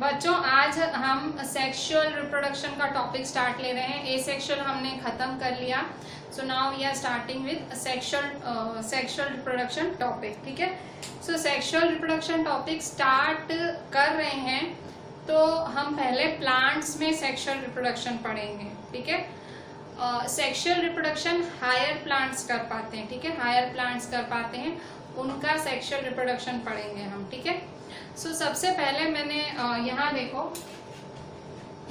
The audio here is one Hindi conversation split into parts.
बच्चों आज हम सेक्सुअल रिप्रोडक्शन का टॉपिक स्टार्ट ले रहे हैं। एसेक्सुअल हमने खत्म कर लिया, so now we are starting with sexual reproduction topic. ठीक है, so sexual reproduction topic start कर रहे हैं तो हम पहले प्लांट्स में सेक्सुअल रिप्रोडक्शन पढ़ेंगे। ठीक है, सेक्सुअल रिप्रोडक्शन हायर प्लांट्स कर पाते हैं। ठीक है, हायर प्लांट्स कर पाते हैं, उनका सेक्सुअल रिप्रोडक्शन पढ़ेंगे हम। ठीक है, सो सबसे पहले मैंने यहाँ देखो,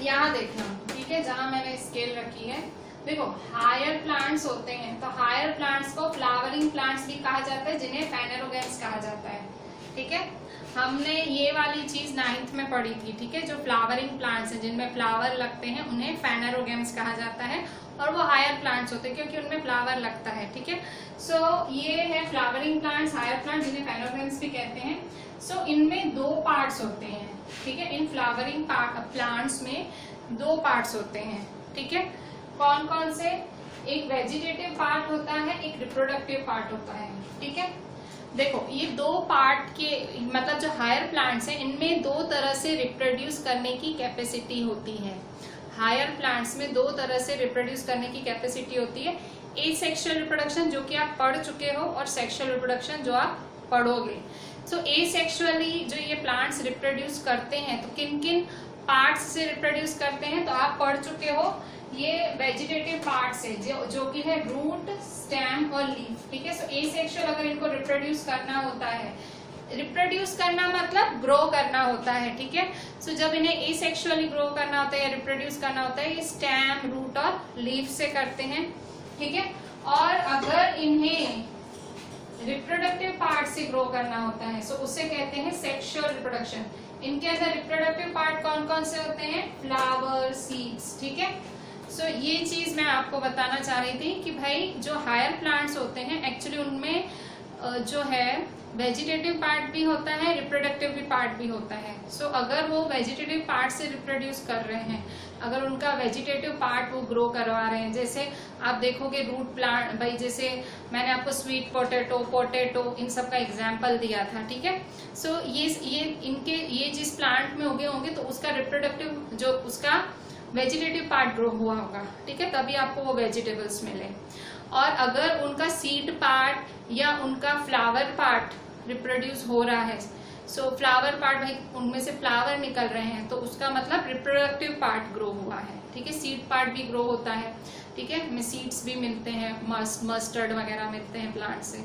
यहाँ देखना। ठीक है, जहां मैंने स्केल रखी है देखो, हायर प्लांट्स होते हैं तो हायर प्लांट्स को फ्लावरिंग प्लांट्स भी कहा जाता है, जिन्हें फेनेरोगेम्स कहा जाता है। ठीक है, हमने ये वाली चीज 9th में पढ़ी थी। ठीक है, जो फ्लावरिंग प्लांट्स हैं जिनमें फ्लावर लगते हैं उन्हें फेनेरोगेम्स कहा जाता है, और वो हायर प्लांट्स होते हैं क्योंकि उनमें फ्लावर लगता है। ठीक है, सो ये है फ्लावरिंग प्लांट्स, हायर प्लांट्स जिन्हें फेनेरोगेम्स भी कहते हैं। सो इनमें दो पार्ट्स होते हैं। ठीक है, इन फ्लावरिंग प्लांट्स में दो पार्ट्स होते हैं। ठीक है, कौन कौन से? एक वेजिटेटिव पार्ट होता है, एक रिप्रोडक्टिव पार्ट होता है। ठीक है, देखो ये दो पार्ट के मतलब जो हायर प्लांट्स हैं इनमें दो तरह से रिप्रोड्यूस करने की कैपेसिटी होती है। हायर प्लांट्स में दो तरह से रिप्रोड्यूस करने की कैपेसिटी होती है। एसेक्सुअल रिप्रोडक्शन जो कि आप पढ़ चुके हो, और सेक्सुअल रिप्रोडक्शन जो आप पढ़ोगे। सो एसेक्सुअली जो ये प्लांट्स रिप्रोड्यूस करते हैं तो किन किन पार्ट्स से रिप्रोड्यूस करते हैं तो आप पढ़ चुके हो। ये वेजिटेटिव पार्ट्स है जो कि है रूट, स्टेम और लीफ। ठीक है, सो एसेक्सुअल अगर इनको रिप्रोड्यूस करना होता है, रिप्रोड्यूस करना मतलब ग्रो करना होता है। ठीक है, सो जब इन्हें एसेक्सुअली ग्रो करना होता है या रिप्रोड्यूस करना होता है, ये स्टेम, रूट और लीफ से करते हैं। ठीक है, और अगर इन्हें रिप्रोडक्टिव पार्ट से ग्रो करना होता है सो उसे कहते हैं सेक्सुअल रिप्रोडक्शन। इनके अंदर रिप्रोडक्टिव पार्ट कौन कौन से होते हैं? Flower, seeds. ठीक है, सो ये चीज मैं आपको बताना चाह रही थी कि भाई जो हायर प्लांट्स होते हैं एक्चुअली उनमें जो है वेजिटेटिव पार्ट भी होता है, रिप्रोडक्टिव भी पार्ट भी होता है। सो अगर वो वेजिटेटिव पार्ट से रिप्रोड्यूस कर रहे हैं, अगर उनका वेजिटेटिव पार्ट वो ग्रो करवा रहे हैं, जैसे आप देखोगे रूट प्लांट, भाई जैसे मैंने आपको स्वीट पोटैटो इन सब का एग्जाम्पल दिया था। ठीक है, सो ये जिस प्लांट में उगे होंगे तो उसका रिप्रोडक्टिव जो उसका वेजिटेटिव पार्ट ग्रो हुआ होगा। ठीक है, तभी आपको वो वेजिटेबल्स मिले। और अगर उनका सीड पार्ट या उनका फ्लावर पार्ट रिप्रोड्यूस हो रहा है, सो फ्लावर पार्ट भाई उनमें से फ्लावर निकल रहे हैं तो उसका मतलब रिप्रोडक्टिव पार्ट ग्रो हुआ है। ठीक है, सीड पार्ट भी ग्रो होता है। ठीक है, हमें सीड्स भी मिलते हैं, मस्टर्ड वगैरह मिलते हैं प्लांट से।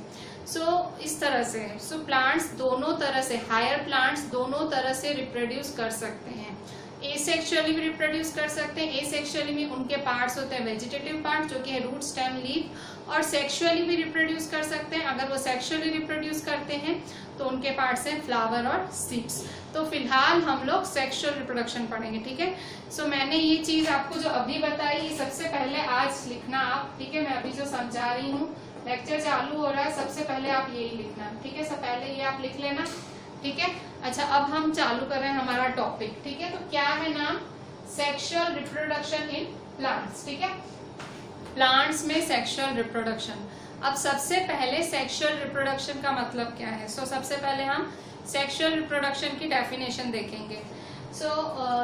सो इस तरह से प्लांट्स दोनों तरह से, हायर प्लांट्स दोनों तरह से रिप्रोड्यूस कर सकते हैं। एसेक्सुअली भी रिप्रोड्यूस कर सकते हैं। एसेक्सुअली में उनके पार्ट्स होते हैं वेजिटेटिव पार्ट जो कि है रूट, स्टेम, लीफ, और सेक्सुअली भी रिप्रोड्यूस कर सकते हैं। अगर वो सेक्सुअली रिप्रोड्यूस करते हैं तो उनके पार्ट्स हैं फ्लावर और सीड्स। तो फिलहाल हम लोग सेक्सुअल रिप्रोडक्शन पढ़ेंगे। ठीक है, सो मैंने ये चीज आपको जो अभी बताई ये सबसे पहले आज लिखना आप। ठीक है, मैं अभी जो समझा रही हूँ, लेक्चर चालू हो रहा है, सबसे पहले आप यही लिखना। ठीक है, सब पहले ये आप लिख लेना। ठीक है, अच्छा अब हम चालू कर रहे हैं हमारा टॉपिक। ठीक है, तो क्या है नाम? Sexual reproduction in plants. ठीक है, प्लांट्स में सेक्सुअल रिप्रोडक्शन। अब सबसे पहले सेक्सुअल रिप्रोडक्शन का मतलब क्या है? सो सबसे पहले हम सेक्सुअल रिप्रोडक्शन की डेफिनेशन देखेंगे। So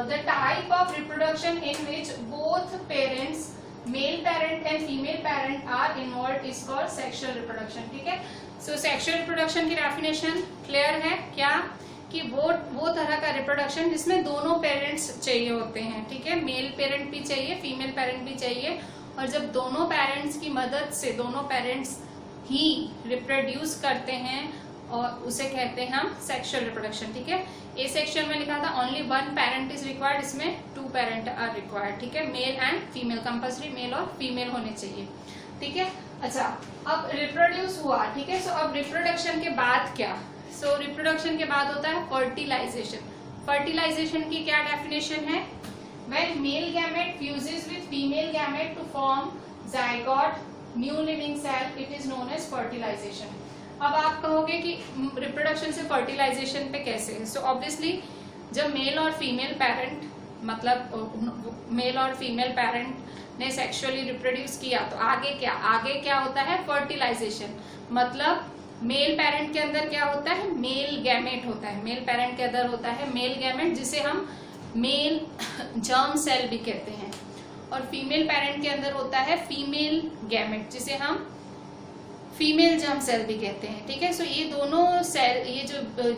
the type of reproduction in which both parents, male parent and female parent are involve is called sexual reproduction. ठीक है, सो सेक्सुअल रिप्रोडक्शन की डेफिनेशन क्लियर है क्या? कि वो तरह का रिप्रोडक्शन जिसमें दोनों पेरेंट्स चाहिए होते हैं। ठीक है, मेल पेरेंट भी चाहिए, फीमेल पेरेंट भी चाहिए, और जब दोनों पेरेंट्स की मदद से दोनों पेरेंट्स ही रिप्रोड्यूस करते हैं और उसे कहते हैं हम सेक्सुअल रिप्रोडक्शन। ठीक है, एसेक्सुअल में लिखा था only one parent is required, इसमें 2 पेरेंट आर रिक्वायर्ड। ठीक है, male and female, compulsory male और फीमेल होने चाहिए। ठीक है, अच्छा अब रिप्रोड्यूस हुआ। ठीक है, सो अब रिप्रोडक्शन के बाद क्या? सो रिप्रोडक्शन के बाद होता है फर्टिलाइजेशन। फर्टिलाइजेशन की क्या डेफिनेशन है? When male gamete fuses with female gamete to form zygote, new living cell, it is known as fertilization. अब आप कहोगे कि रिप्रोडक्शन से फर्टिलाइजेशन पे कैसे? सो ऑब्वियसली जब मेल और फीमेल पेरेंट, मतलब मेल और फीमेल पेरेंट ने सेक्सुअली रिप्रोड्यूस किया तो आगे क्या होता है? फर्टिलाइजेशन। मतलब मेल पेरेंट के अंदर क्या होता है, मेल गैमेट होता है। मेल पेरेंट के अंदर होता है मेल गैमेट, जिसे हम मेल जर्म सेल भी कहते हैं। और फीमेल पेरेंट के अंदर होता है फीमेल गैमेट, जिसे हम फीमेल जर्म सेल भी कहते हैं। ठीक है, सो ये दोनों सेल,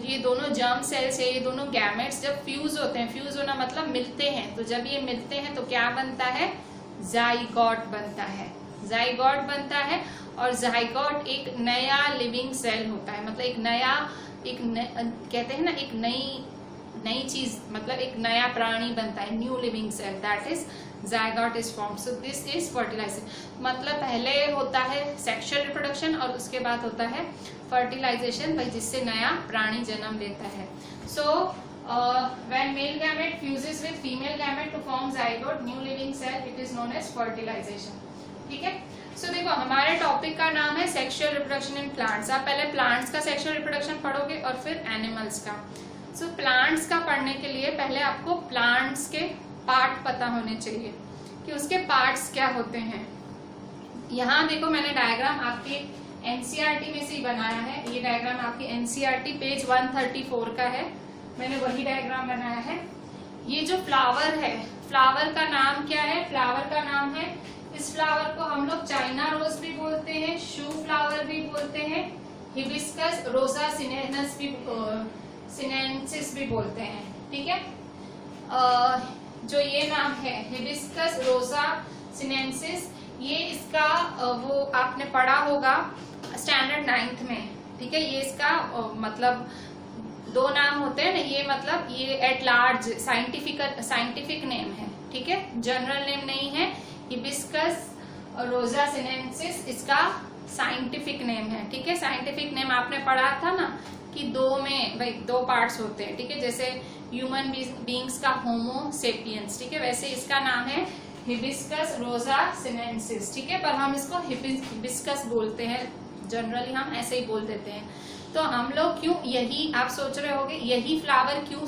ये दोनों जर्म सेल्स है, ये दोनों गैमेट्स जब फ्यूज होते हैं, फ्यूज होना मतलब मिलते हैं, तो जब ये मिलते हैं तो क्या बनता है, जाइगोट बनता है। जाइगोट बनता है, और जाइगोट एक नया लिविंग सेल होता है, मतलब एक नया, कहते हैं ना, एक नई चीज, मतलब एक नया प्राणी बनता है, new living cell, that is zygote is form. So this is fertilization. मतलब पहले होता है सेक्सुअल रिप्रोडक्शन और उसके बाद होता है फर्टिलाइजेशन, भाई जिससे नया प्राणी जन्म लेता है। सो when male gamete fuses with female gamete to form zygote, new living cell, it is known as fertilization. ठीक है, सो देखो हमारे टॉपिक का नाम है सेक्सुअल रिप्रोडक्शन इन प्लांट्स। आप पहले प्लांट्स का सेक्सुअल रिप्रोडक्शन पढ़ोगे और फिर एनिमल्स का। सो प्लांट्स का पढ़ने के लिए पहले आपको प्लांट्स के पार्ट पता होने चाहिए कि उसके पार्ट्स क्या होते हैं। यहाँ देखो मैंने डायग्राम आपके एनसीईआरटी में से ही बनाया है। ये डायग्राम आपकी एनसीईआरटी पेज 134 का है, मैंने वही डायग्राम बनाया है। ये जो फ्लावर है, फ्लावर का नाम क्या है, फ्लावर का नाम है, इस फ्लावर को हम लोग चाइना रोज भी बोलते हैं, शू फ्लावर भी बोलते हैं, हिबिस्कस रोजा सिनेंसिस भी बोलते हैं। ठीक है, जो ये नाम है हिबिस्कस रोजा सिनेंसिस, ये इसका वो आपने पढ़ा होगा स्टैंडर्ड 9th में। ठीक है, ये इसका मतलब दो नाम होते हैं ना, ये मतलब ये एट लार्ज साइंटिफिक नेम है। ठीक है, जनरल नेम नहीं है। हिबिस्कस रोजा सिनेंसिस इसका साइंटिफिक नेम है। ठीक है, साइंटिफिक नेम आपने पढ़ा था ना कि दो पार्ट्स होते हैं। ठीक है, जैसे ह्यूमन बींग्स का होमो सेपियंस, ठीक है, वैसे इसका नाम है हिबिस्कस रोजा सिनेंसिस। ठीक है, पर हम इसको हिबिस्कस बोलते हैं, जनरली हम ऐसे ही बोल देते हैं। तो हम लोग क्यों, यही आप सोच रहे होगे यही फ्लावर क्यों,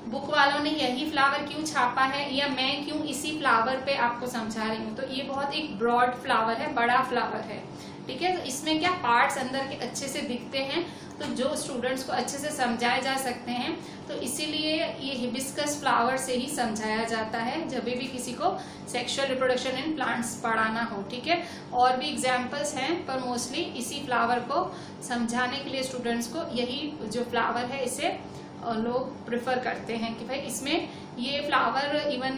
बुक वालों ने यही फ्लावर क्यों छापा है, या मैं क्यों इसी फ्लावर पे आपको समझा रही हूँ। तो ये बहुत एक ब्रॉड फ्लावर है, बड़ा फ्लावर है। ठीक है, तो इसमें क्या पार्ट्स अंदर के अच्छे से दिखते हैं, तो जो स्टूडेंट्स को अच्छे से समझाए जा सकते हैं, तो इसीलिए ये हिबिस्कस फ्लावर से ही समझाया जाता है जब भी किसी को सेक्सुअल रिप्रोडक्शन इन प्लांट्स पढ़ाना हो। ठीक है, और भी एग्जांपल्स हैं, पर मोस्टली इसी फ्लावर को समझाने के लिए स्टूडेंट्स को यही जो फ्लावर है इसे लोग प्रेफर करते हैं कि भाई इसमें ये फ्लावर, इवन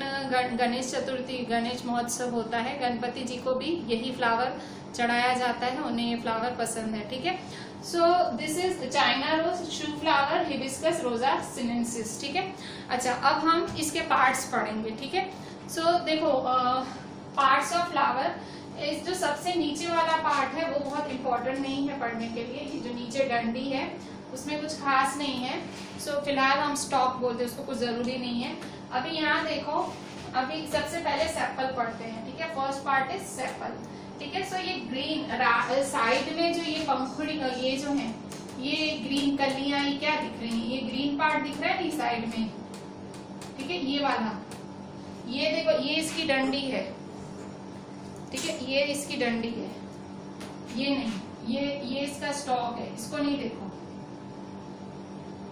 गणेश चतुर्थी, गणेश महोत्सव होता है, गणपति जी को भी यही फ्लावर चढ़ाया जाता है, उन्हें ये फ्लावर पसंद है। ठीक है, so this is China rose, shoe flower, hibiscus rosa sinensis. ठीक है, अच्छा अब हम इसके पार्ट्स पढ़ेंगे। ठीक है, सो देखो पार्ट्स ऑफ फ्लावर, इस जो सबसे नीचे वाला पार्ट है वो बहुत इंपॉर्टेंट नहीं है पढ़ने के लिए। ये जो नीचे डंडी है उसमें कुछ खास नहीं है, सो फिलहाल हम स्टॉक बोलते हैं, उसको कुछ जरूरी नहीं है। अभी यहाँ देखो, अभी सबसे पहले सेपल पढ़ते हैं। ठीक है, फर्स्ट पार्ट इज सेपल। ठीक है, सो ये ग्रीन साइड में जो ये पंखुड़ी, ये जो है ये ग्रीन कलियां, ये क्या दिख रही है, ये ग्रीन पार्ट दिख रहा है नहीं साइड में। ठीक है, ये वाला, ये देखो ये इसकी डंडी है। ठीक है, ये इसकी डंडी है, ये नहीं, ये इसका स्टॉक है, इसको नहीं देखो,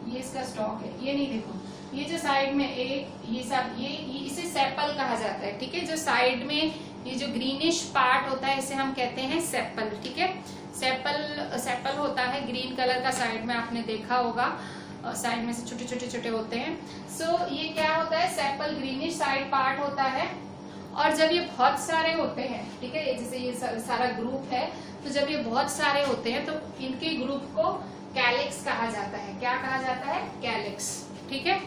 ये इसका स्टॉक है, ये नहीं देखो, ये जो साइड में ये सब, ये इसे सेपल कहा जाता है। ठीक है, जो साइड में ये जो ग्रीनिश पार्ट होता है इसे हम कहते हैं सेपल। ठीक है, सेपल होता है ग्रीन कलर का, साइड में आपने देखा होगा, साइड में से छोटे छोटे होते हैं। सो ये क्या होता है, सेपल ग्रीनिश साइड पार्ट होता है। और जब ये बहुत सारे होते हैं, ठीक है, जैसे ये सारा ग्रुप है, तो जब ये बहुत सारे होते हैं तो इनके ग्रुप को कैलिक्स कहा जाता है। क्या कहा जाता है, कैलिक्स। ठीक है,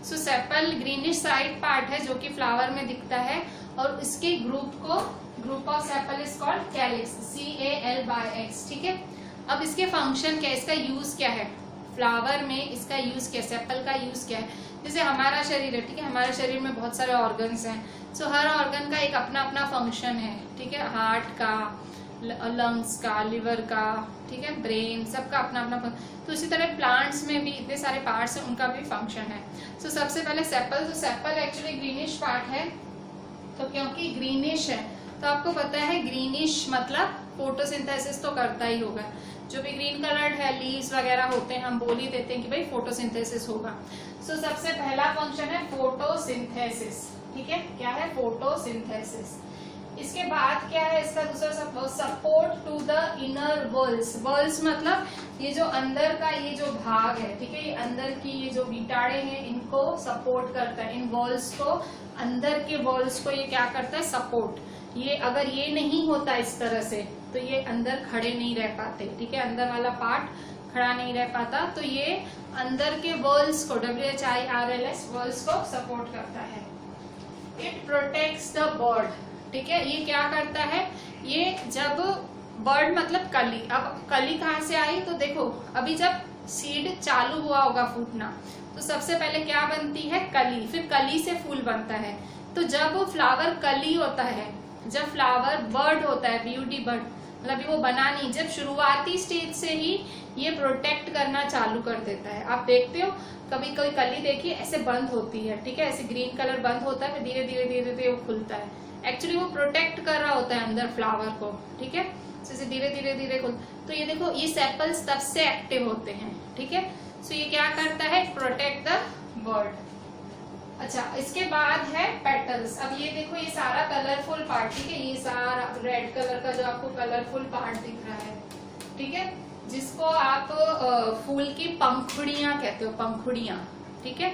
सो सेपल ग्रीनिश साइड पार्ट है जो कि फ्लावर में दिखता है, और इसके group of sepal is called calyx, CAL/X। ठीक है, अब इसके फंक्शन क्या है, इसका यूज क्या है, फ्लावर में इसका यूज क्या है, सेपल का यूज क्या है। जैसे हमारा शरीर है, ठीक है, हमारे शरीर में बहुत सारे ऑर्गन्स हैं, सो हर ऑर्गन का एक अपना अपना फंक्शन है। ठीक है, हार्ट का, लंग्स का, लिवर का, ठीक है, ब्रेन, सबका अपना अपना। तो इसी तरह प्लांट्स में भी इतने सारे पार्ट्स हैं, उनका भी फंक्शन है। सो सबसे पहले सेपल, तो सेपल एक्चुअली ग्रीनिश पार्ट है, तो क्योंकि ग्रीनिश है तो आपको पता है ग्रीनिश मतलब फोटोसिंथेसिस तो करता ही होगा। जो भी ग्रीन कलर्ड है, लीव्स वगैरह होते हैं, हम बोल ही देते हैं कि भाई फोटोसिंथेसिस होगा। सो सबसे पहला फंक्शन है फोटोसिंथेसिस, ठीक है, क्या है, फोटोसिंथेसिस। इसके बाद क्या है इसका दूसरा support to the inner whorls. Whorls मतलब ये जो अंदर का ये जो भाग है, ठीक है, ये अंदर की ये जो बीटाड़े हैं इनको सपोर्ट करता है, इन वर्ल्स को, अंदर के वर्ल्स को ये क्या करता है, सपोर्ट। ये अगर ये नहीं होता इस तरह से तो ये अंदर खड़े नहीं रह पाते, ठीक है, अंदर वाला पार्ट खड़ा नहीं रह पाता, तो ये अंदर के वर्ल्स को, WHIRLS वर्ल्स को सपोर्ट करता है। इट प्रोटेक्ट्स द बर्ड, ठीक है, ये क्या करता है, ये जब बर्ड मतलब कली, अब कली कहाँ से आई, तो देखो अभी जब सीड चालू हुआ होगा फूटना तो सबसे पहले क्या बनती है, कली, फिर कली से फूल बनता है। तो जब फ्लावर कली होता है, जब फ्लावर बर्ड होता है, BUD बर्ड, मतलब वो बना नहीं, जब शुरुआती स्टेज से ही ये प्रोटेक्ट करना चालू कर देता है। आप देखते हो कभी कोई कली देखिए ऐसे बंद होती है, ठीक है, ऐसे ग्रीन कलर बंद होता है, फिर धीरे धीरे धीरे धीरे वो खुलता है, एक्चुअली वो प्रोटेक्ट कर रहा होता है अंदर फ्लावर को, ठीक है, जैसे धीरे धीरे धीरे खुल। तो ये देखो ये सेपल्स तब से एक्टिव होते हैं, ठीक है। सो ये क्या करता है, प्रोटेक्ट द बर्ड। अच्छा, इसके बाद है पेटल्स। अब ये देखो ये सारा कलरफुल पार्ट, ठीक है, ये सारा रेड कलर का जो आपको कलरफुल पार्ट दिख रहा है, ठीक है, जिसको आप फूल की पंखुड़ियां कहते हो, पंखुड़ियां, ठीक है।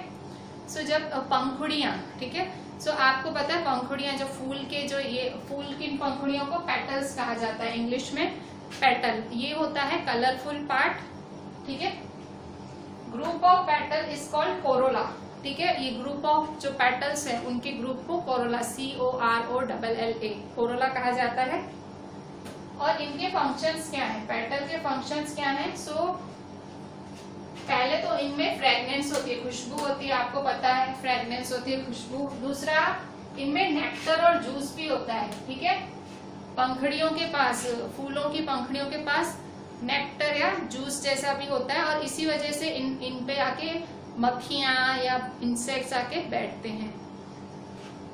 सो जब पंखुड़ियां, ठीक है, सो आपको पता है पंखुड़ियां जो फूल के, जो ये फूल की पंखुड़ियों को पेटल्स कहा जाता है, इंग्लिश में पेटल। ये होता है कलरफुल पार्ट, ठीक है। Group of petal is called Corolla, ठीक है, ये ग्रुप ऑफ जो पेटल्स है उनके ग्रुप को कोरोला, COROLLA, कोरोला कहा जाता है। और इनके फंक्शंस क्या है, पेटल के फंक्शंस क्या है, सो पहले तो इनमें फ्रेगनेंस होती है, खुशबू होती है, आपको पता है फ्रेगनेंस होती है, खुशबू। दूसरा इनमें नेक्टर और जूस भी होता है, ठीक है, पंखुड़ियों के पास, फूलों की पंखुड़ियों के पास नेक्टर या जूस जैसा भी होता है, और इसी वजह से इन पे आके मक्खियां या इंसेक्ट्स आके बैठते हैं।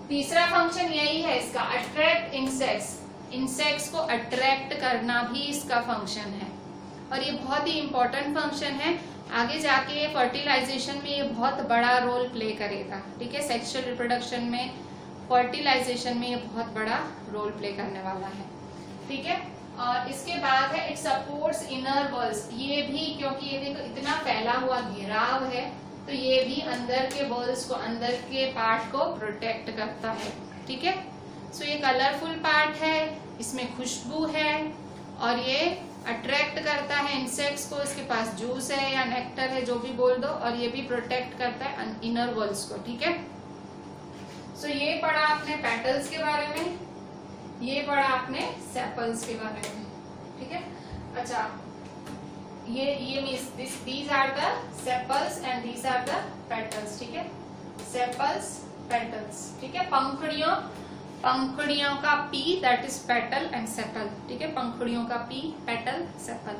तीसरा फंक्शन यही है इसका, अट्रैक्ट इंसेक्ट्स, इंसेक्ट्स को अट्रैक्ट करना भी इसका फंक्शन है, और ये बहुत ही इंपॉर्टेंट फंक्शन है। आगे जाके फर्टिलाइजेशन में ये बहुत बड़ा रोल प्ले करेगा, ठीक है, सेक्सुअल रिप्रोडक्शन में, फर्टिलाइजेशन में ये बहुत बड़ा रोल प्ले करने वाला है, ठीक है। और इसके बाद है इट सपोर्ट्स इनर वर्ल्स, ये भी क्योंकि ये देखो इतना फैला हुआ घेराव है तो ये भी अंदर के वर्ल्स को, अंदर के पार्ट को प्रोटेक्ट करता है, ठीक है। सो ये कलरफुल पार्ट है, इसमें खुशबू है और ये अट्रैक्ट करता है इंसेक्ट्स को, इसके पास जूस है या नेक्टर है जो भी बोल दो, और ये भी प्रोटेक्ट करता है इनर वर्ल्स को, ठीक है। सो ये पढ़ा आपने पेटल्स के बारे में, ये पढ़ा आपने सेपल्स के बारे में, ठीक है। अच्छा, ये means these are the sepals and these are the petals, ठीक है, सेपल्स पेटल्स, ठीक है। पंखुड़ियों का P that is petal and sepal, ठीक है, पंखुड़ियों का P पेटल सेपल।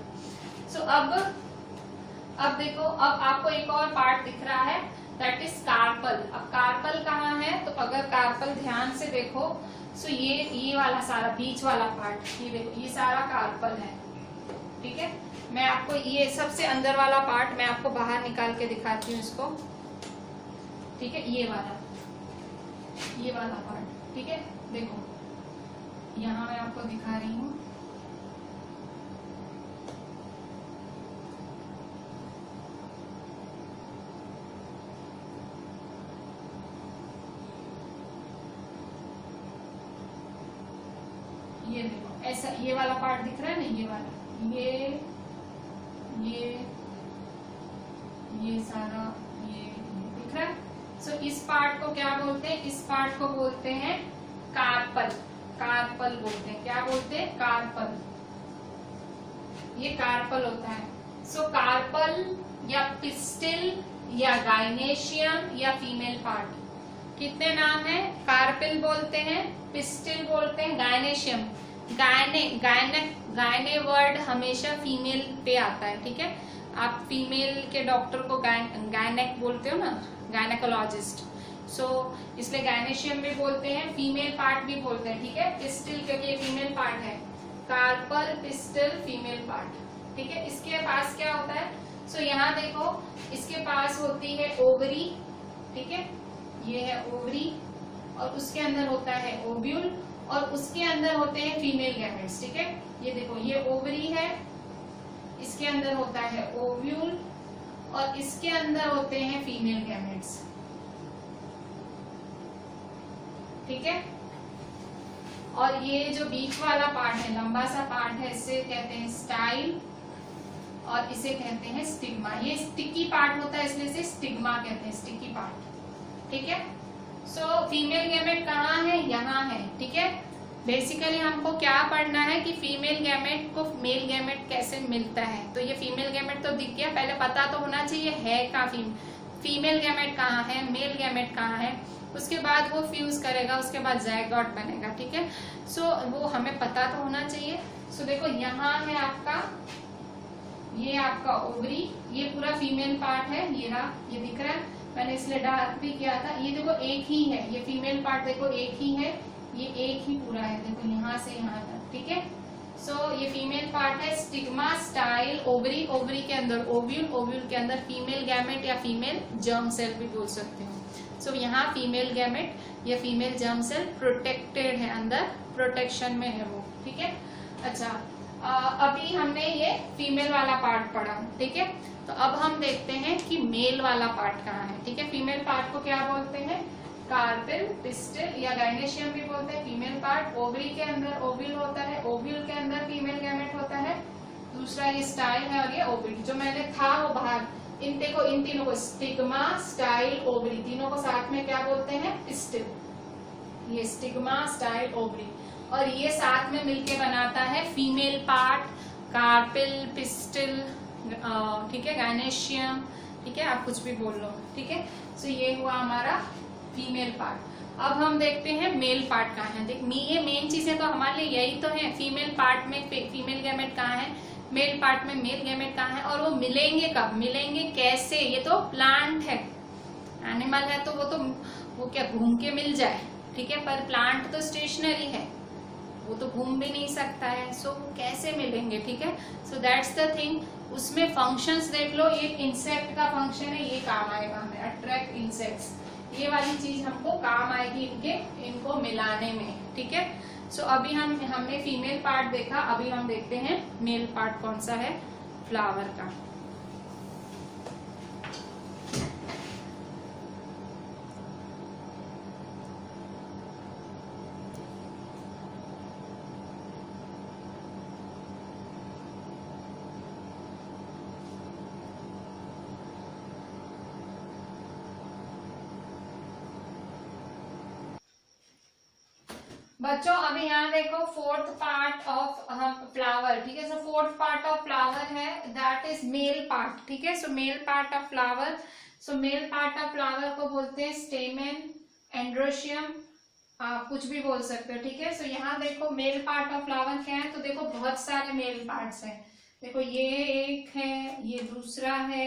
सो अब देखो, अब आपको एक और पार्ट दिख रहा है दैट इज कार्पल। अब कार्पल कहाँ है, तो अगर कार्पल ध्यान से देखो, सो ये वाला सारा बीच वाला पार्ट, ये देखो ये सारा कार्पल है, ठीक है। मैं आपको ये सबसे अंदर वाला पार्ट मैं आपको बाहर निकाल के दिखाती हूँ इसको, ठीक है, ये वाला पार्ट, ठीक है, देखो यहाँ मैं आपको दिखा रही हूँ, ये देखो ऐसा ये वाला पार्ट दिख रहा है ना, ये वाला, ये सारा ये दिख रहा है। सो इस पार्ट को क्या बोलते हैं, इस पार्ट को बोलते हैं कार्पल, कार्पल बोलते हैं, क्या बोलते हैं, कार्पल, ये कार्पल होता है। सो कार्पल या पिस्टिल या गाइनेशियम या फीमेल पार्ट, कितने नाम है, कार्पेल बोलते हैं, पिस्टिल बोलते हैं, गाइनेशियम, गायने वर्ड हमेशा फीमेल पे आता है, ठीक है। आप फीमेल के डॉक्टर को गायनेक बोलते हो ना, गायनेकोलॉजिस्ट, सो इसलिए गायनेशियम भी बोलते हैं, फीमेल पार्ट भी बोलते हैं, ठीक है। पिस्टिल क्योंकि ये फीमेल पार्ट है, कार्पल पिस्टिल फीमेल पार्ट, ठीक है। इसके पास क्या होता है, सो यहाँ देखो इसके पास होती है ओवरी, ठीक है, ये है ओवरी, और उसके अंदर होता है ओव्यूल, और उसके अंदर होते हैं फीमेल गैमेट्स, ठीक है। ये देखो ये ओवरी है, इसके अंदर होता है ओव्यूल, और इसके अंदर होते हैं फीमेल गैमेट्स, ठीक है। और ये जो बीच वाला पार्ट है, लंबा सा पार्ट है, इसे कहते हैं स्टाइल, और इसे कहते हैं स्टिग्मा। ये स्टिकी पार्ट होता है इसलिए इसे स्टिग्मा कहते हैं, स्टिकी पार्ट, ठीक है। सो फीमेल गैमेट कहाँ है, यहाँ है, ठीक है। बेसिकली हमको क्या पढ़ना है कि फीमेल गैमेट को मेल गैमेट कैसे मिलता है। तो ये फीमेल गैमेट तो दिख गया, पहले पता तो होना चाहिए है का फीमेल गैमेट कहाँ है, मेल गैमेट कहाँ है, उसके बाद वो फ्यूज करेगा, उसके बाद जायगोट बनेगा, ठीक है। सो वो हमें पता तो होना चाहिए। सो देखो यहाँ है आपका, ये आपका ओवरी, ये पूरा फीमेल पार्ट है, ये रहा, ये दिख रहा है, मैंने इसलिए डार्क भी किया था। ये देखो एक ही है, ये फीमेल पार्ट देखो एक ही है, ये एक ही पूरा है, देखो यहाँ से यहाँ तक, ठीक है। सो ये फीमेल पार्ट है, स्टिग्मा, स्टाइल, ओवरी, ओवरी के अंदर ओव्यूल, ओव्यूल के अंदर फीमेल गैमेट या फीमेल जर्म सेल भी बोल सकते हो। सो यहाँ फीमेल गैमेट या फीमेल जर्म सेल प्रोटेक्टेड है, अंदर प्रोटेक्शन में है वो, ठीक है। अच्छा अभी हमने ये फीमेल वाला पार्ट पढ़ा, ठीक है। तो अब हम देखते हैं कि मेल वाला पार्ट कहाँ है, ठीक है। फीमेल पार्ट को क्या बोलते हैं, कार्पेल, पिस्टल या गाइनेशियम भी बोलते हैं। फीमेल पार्ट ओवरी के अंदर ओव्यूल होता है, ओव्यूल के अंदर फीमेल गैमेट होता है। दूसरा ये स्टाइल है और ये ओवरी, जो मैंने था वो बाहर, इन देखो इन तीनों को स्टिग्मा, स्टाइल, ओवरी, तीनों को साथ में क्या बोलते हैं, पिस्टल। ये स्टिग्मा, स्टाइल, ओवरी, और ये साथ में मिलके बनाता है फीमेल पार्ट, कार्पेल, पिस्टल, ठीक है, गाइनेशियम, ठीक है, आप कुछ भी बोल लो, ठीक है। सो ये हुआ हमारा फीमेल पार्ट। अब हम देखते हैं मेल पार्ट कहाँ है। देख ये मेन चीजें तो हमारे लिए यही तो है, फीमेल पार्ट में फीमेल गैमेट कहाँ है, मेल पार्ट में मेल गैमेट कहाँ है, और वो मिलेंगे कब, मिलेंगे कैसे। ये तो प्लांट है, एनिमल है, तो वो क्या घूम के मिल जाए, ठीक है, पर प्लांट तो स्टेशनरी है, वो तो घूम भी नहीं सकता है। सो कैसे मिलेंगे, ठीक है। So that's the thing. उसमें फंक्शंस देख लो, ये इंसेक्ट का फंक्शन है, ये काम आएगा हमें, अट्रैक्ट इंसेक्ट्स, ये वाली चीज हमको काम आएगी इनको मिलाने में, ठीक है। सो अभी हमने फीमेल पार्ट देखा, अभी हम देखते हैं मेल पार्ट कौन सा है फ्लावर का। बच्चों अभी यहाँ देखो फोर्थ पार्ट ऑफ फ्लावर, ठीक है। So fourth part of flower है, दैट इज मेल पार्ट, ठीक है। So male part of flower, so male part of flower को बोलते हैं स्टेमेन, एंड्रोशियम, आप कुछ भी बोल सकते हो, ठीक है। सो यहाँ देखो मेल पार्ट ऑफ फ्लावर क्या है, तो देखो बहुत सारे मेल पार्ट्स हैं। देखो ये एक है, ये दूसरा है,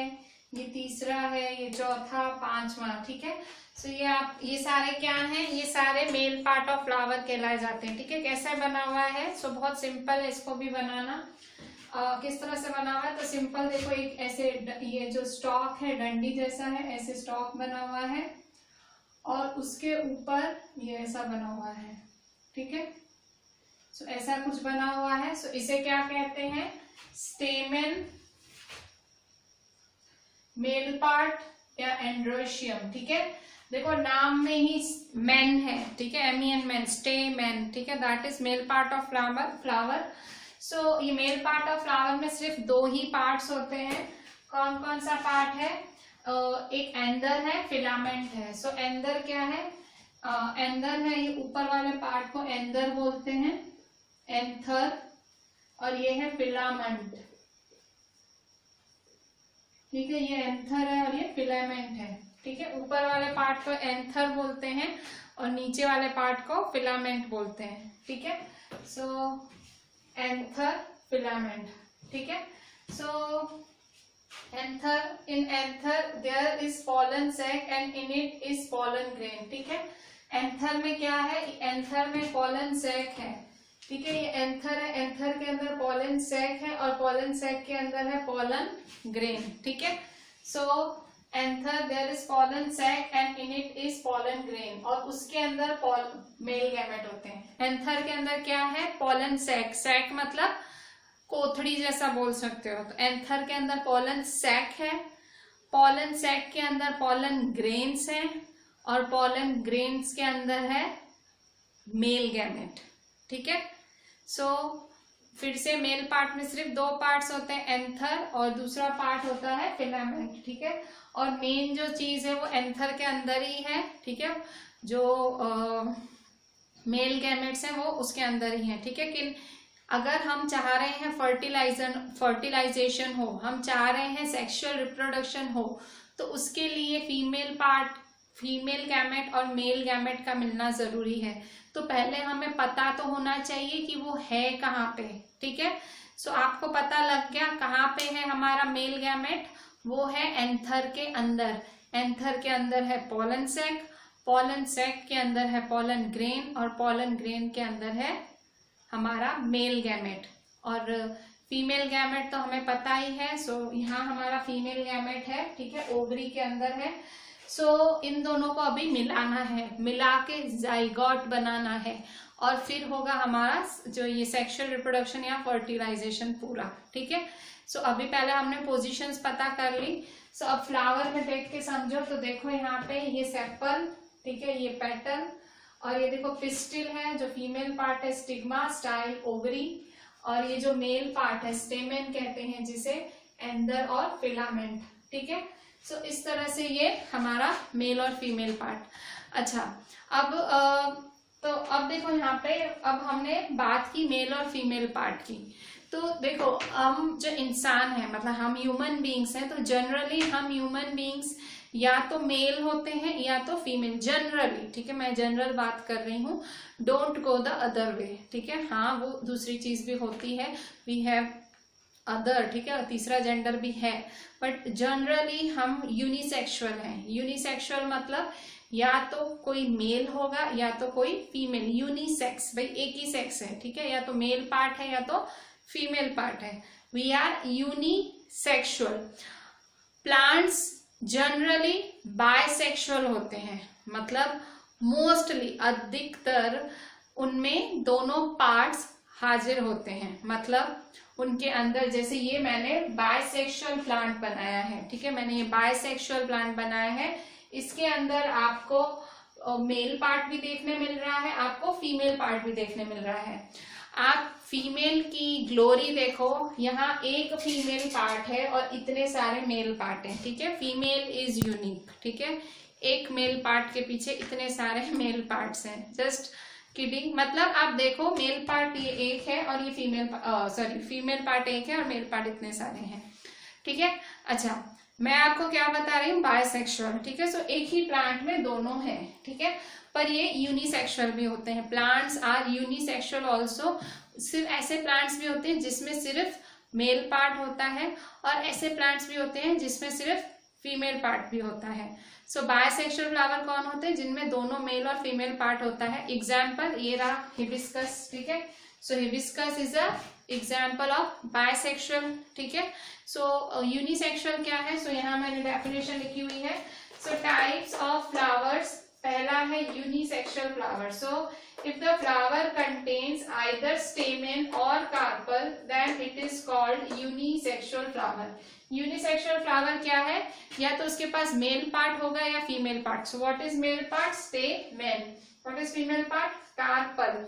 ये तीसरा है, ये चौथा, पांचवा, ठीक है। सो ये सारे क्या हैं, ये सारे मेल पार्ट ऑफ फ्लावर कहलाए जाते हैं, ठीक है। कैसे बना हुआ है, सो बहुत सिंपल है इसको भी बनाना। किस तरह से बना हुआ है, तो सिंपल देखो, एक ऐसे ये जो स्टॉक है डंडी जैसा है, ऐसे स्टॉक बना हुआ है, और उसके ऊपर ये ऐसा बना हुआ है, ठीक है। सो ऐसा कुछ बना हुआ है, सो इसे क्या कहते हैं, स्टेमेन, मेल पार्ट या एंड्रोशियम, ठीक है। देखो नाम में ही मैन है, ठीक है, एमियन मैन, स्टेमेन, ठीक है, that is male part of flower. So ये मेल पार्ट ऑफ फ्लावर में सिर्फ दो ही पार्ट्स होते हैं। कौन कौन सा पार्ट है, एक एंदर है, फिलामेंट है। सो एंदर क्या है, एंदर है, ये ऊपर वाले पार्ट को एंदर बोलते हैं, एंथर, और ये है फिलामेंट, ठीक है। ये एंथर है और ये फिलामेंट है, ठीक है। ऊपर वाले पार्ट को एंथर बोलते हैं और नीचे वाले पार्ट को फिलामेंट बोलते हैं, ठीक है। सो एंथर, फिलामेंट, ठीक है। So anther, in anther there is pollen sac and in it is pollen grain, ठीक है। एंथर में क्या है, एंथर में पॉलन सैक है, ठीक है, ये एंथर है, एंथर के अंदर पॉलन सैक है और पॉलन सैक के अंदर है पॉलन ग्रेन। ठीक है, so anther there is pollen sac and in it is pollen grain, और उसके अंदर मेल गैमेट होते हैं। एंथर के अंदर क्या है? पॉलन सैक, सैक मतलब कोथड़ी जैसा बोल सकते हो। तो एंथर के अंदर पॉलन सैक है, पॉलन सैक के अंदर पॉलन ग्रेन्स है और पॉलन ग्रेन्स के अंदर है मेल गैमेट। ठीक है, सो फिर से मेल पार्ट में सिर्फ दो पार्ट्स होते हैं, एंथर और दूसरा पार्ट होता है फिलामेंट। ठीक है, और मेन जो चीज है वो एंथर के अंदर ही है। ठीक है, जो मेल गैमेट्स हैं वो उसके अंदर ही है। ठीक है, कि अगर हम चाह रहे हैं फर्टिलाइजेशन हो, हम चाह रहे हैं सेक्सुअल रिप्रोडक्शन हो, तो उसके लिए फीमेल गैमेट और मेल गैमेट का मिलना जरूरी है। तो पहले हमें पता तो होना चाहिए कि वो है कहाँ पे। ठीक है, सो आपको पता लग गया कहाँ पे है हमारा मेल गैमेट, वो है एंथर के अंदर। एंथर के अंदर है पॉलन सैक, पॉलन सैक के अंदर है पॉलन ग्रेन और पॉलन ग्रेन के अंदर है हमारा मेल गैमेट। और फीमेल गैमेट तो हमें पता ही है, सो यहाँ हमारा फीमेल गैमेट है। ठीक है, ओवरी के अंदर है। सो इन दोनों को अभी मिलाना है, मिला के जाइगोट बनाना है और फिर होगा हमारा जो ये सेक्सुअल रिप्रोडक्शन या फर्टिलाइजेशन पूरा। ठीक है, सो अभी पहले हमने पोजीशंस पता कर ली। सो अब फ्लावर में देख के समझो, तो देखो यहाँ पे ये सेपल, ठीक है, ये पेटल, और ये देखो पिस्टिल है, जो फीमेल पार्ट है स्टिग्मा, स्टाइल, ओवरी, और ये जो मेल पार्ट है स्टेमेन कहते हैं जिसे, एंडर और फिलामेंट। ठीक है, सो इस तरह से ये हमारा मेल और फीमेल पार्ट। अच्छा, अब देखो यहाँ पे, अब हमने बात की मेल और फीमेल पार्ट की। तो देखो हम जो इंसान है, मतलब हम ह्यूमन बींग्स हैं, तो जनरली हम ह्यूमन बींग्स या तो मेल होते हैं या तो फीमेल, जनरली। ठीक है, मैं जनरल बात कर रही हूँ, don't go the other way. ठीक है, हाँ वो दूसरी चीज भी होती है, वी हैव अदर, ठीक है, और तीसरा जेंडर भी है, बट जनरली हम यूनिसेक्सुअल हैं। यूनिसेक्सुअल मतलब या तो कोई मेल होगा या तो कोई फीमेल, यूनिसेक्स, भाई एक ही सेक्स है। ठीक है, या तो मेल पार्ट है या तो फीमेल पार्ट है, we are unisexual. Plants generally bisexual होते हैं, मतलब मोस्टली, अधिकतर उनमें दोनों पार्ट्स हाजिर होते हैं, मतलब उनके अंदर, जैसे ये मैंने बायसेक्सुअल प्लांट बनाया है। ठीक है, मैंने ये बायसेक्सुअल प्लांट बनाया है, इसके अंदर आपको मेल पार्ट भी देखने मिल रहा है, आपको फीमेल पार्ट भी देखने मिल रहा है। आप फीमेल की ग्लोरी देखो, यहाँ एक फीमेल पार्ट है और इतने सारे मेल पार्ट हैं। ठीक है, फीमेल इज यूनिक। ठीक है, एक मेल पार्ट के पीछे इतने सारे मेल पार्ट्स हैं, जस्ट किडिंग। मतलब आप देखो, मेल पार्ट ये एक है और ये फीमेल पार्ट एक है और मेल पार्ट इतने सारे हैं। ठीक है, अच्छा मैं आपको क्या बता रही हूँ, बायसेक्सुअल। ठीक है, सो एक ही प्लांट में दोनों हैं। ठीक है, पर ये यूनिसेक्सुअल भी होते हैं, प्लांट्स आर यूनिसेक्सुअल ऑल्सो। सिर्फ ऐसे प्लांट्स भी होते हैं जिसमें सिर्फ मेल पार्ट होता है और ऐसे प्लांट्स भी होते हैं जिसमें सिर्फ फीमेल पार्ट भी होता है। सो बायसेक्सुअल फ्लावर कौन होते हैं? जिनमें दोनों मेल और फीमेल पार्ट होता है। एग्जाम्पल ये रहा हिबिस्कस। ठीक है, so hibiscus is a example of bisexual. ठीक है, सो यूनिसेक्सुअल क्या है? सो यहाँ मैंने डेफिनेशन लिखी हुई है। सो टाइप्स ऑफ फ्लावर्स, पहला है unisexual flower. So if the flower contains either stamen or carpel then it is called unisexual flower. Unisexual flower क्या है? या तो उसके पास मेल पार्ट होगा या female part. So what is male part? Stamen. What is female part? Carpel.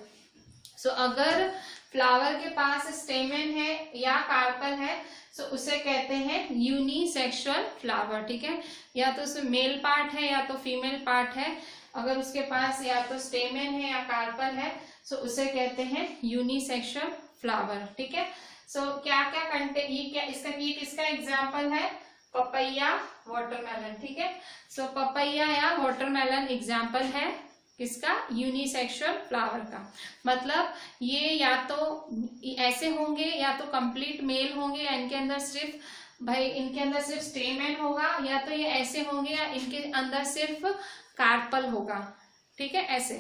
So अगर फ्लावर के पास स्टेमेन है या कार्पल है तो उसे कहते हैं यूनिसेक्सुअल फ्लावर। ठीक है, या तो उसमें मेल पार्ट है या तो फीमेल पार्ट है। अगर उसके पास या तो स्टेमेन है या कार्पल है तो उसे कहते हैं यूनिसेक्सुअल फ्लावर। ठीक है, सो क्या क्या कंटेन, ये किसका एग्जाम्पल है? Papaya, watermelon. ठीक है, सो पपैया या वाटरमेलन एग्जाम्पल है किसका? यूनिसेक्सुअल फ्लावर का। मतलब ये या तो ऐसे होंगे या तो कंप्लीट मेल होंगे या इनके अंदर सिर्फ स्टेमेन होगा, या तो ये ऐसे होंगे या इनके अंदर सिर्फ कार्पल होगा। ठीक है, ऐसे।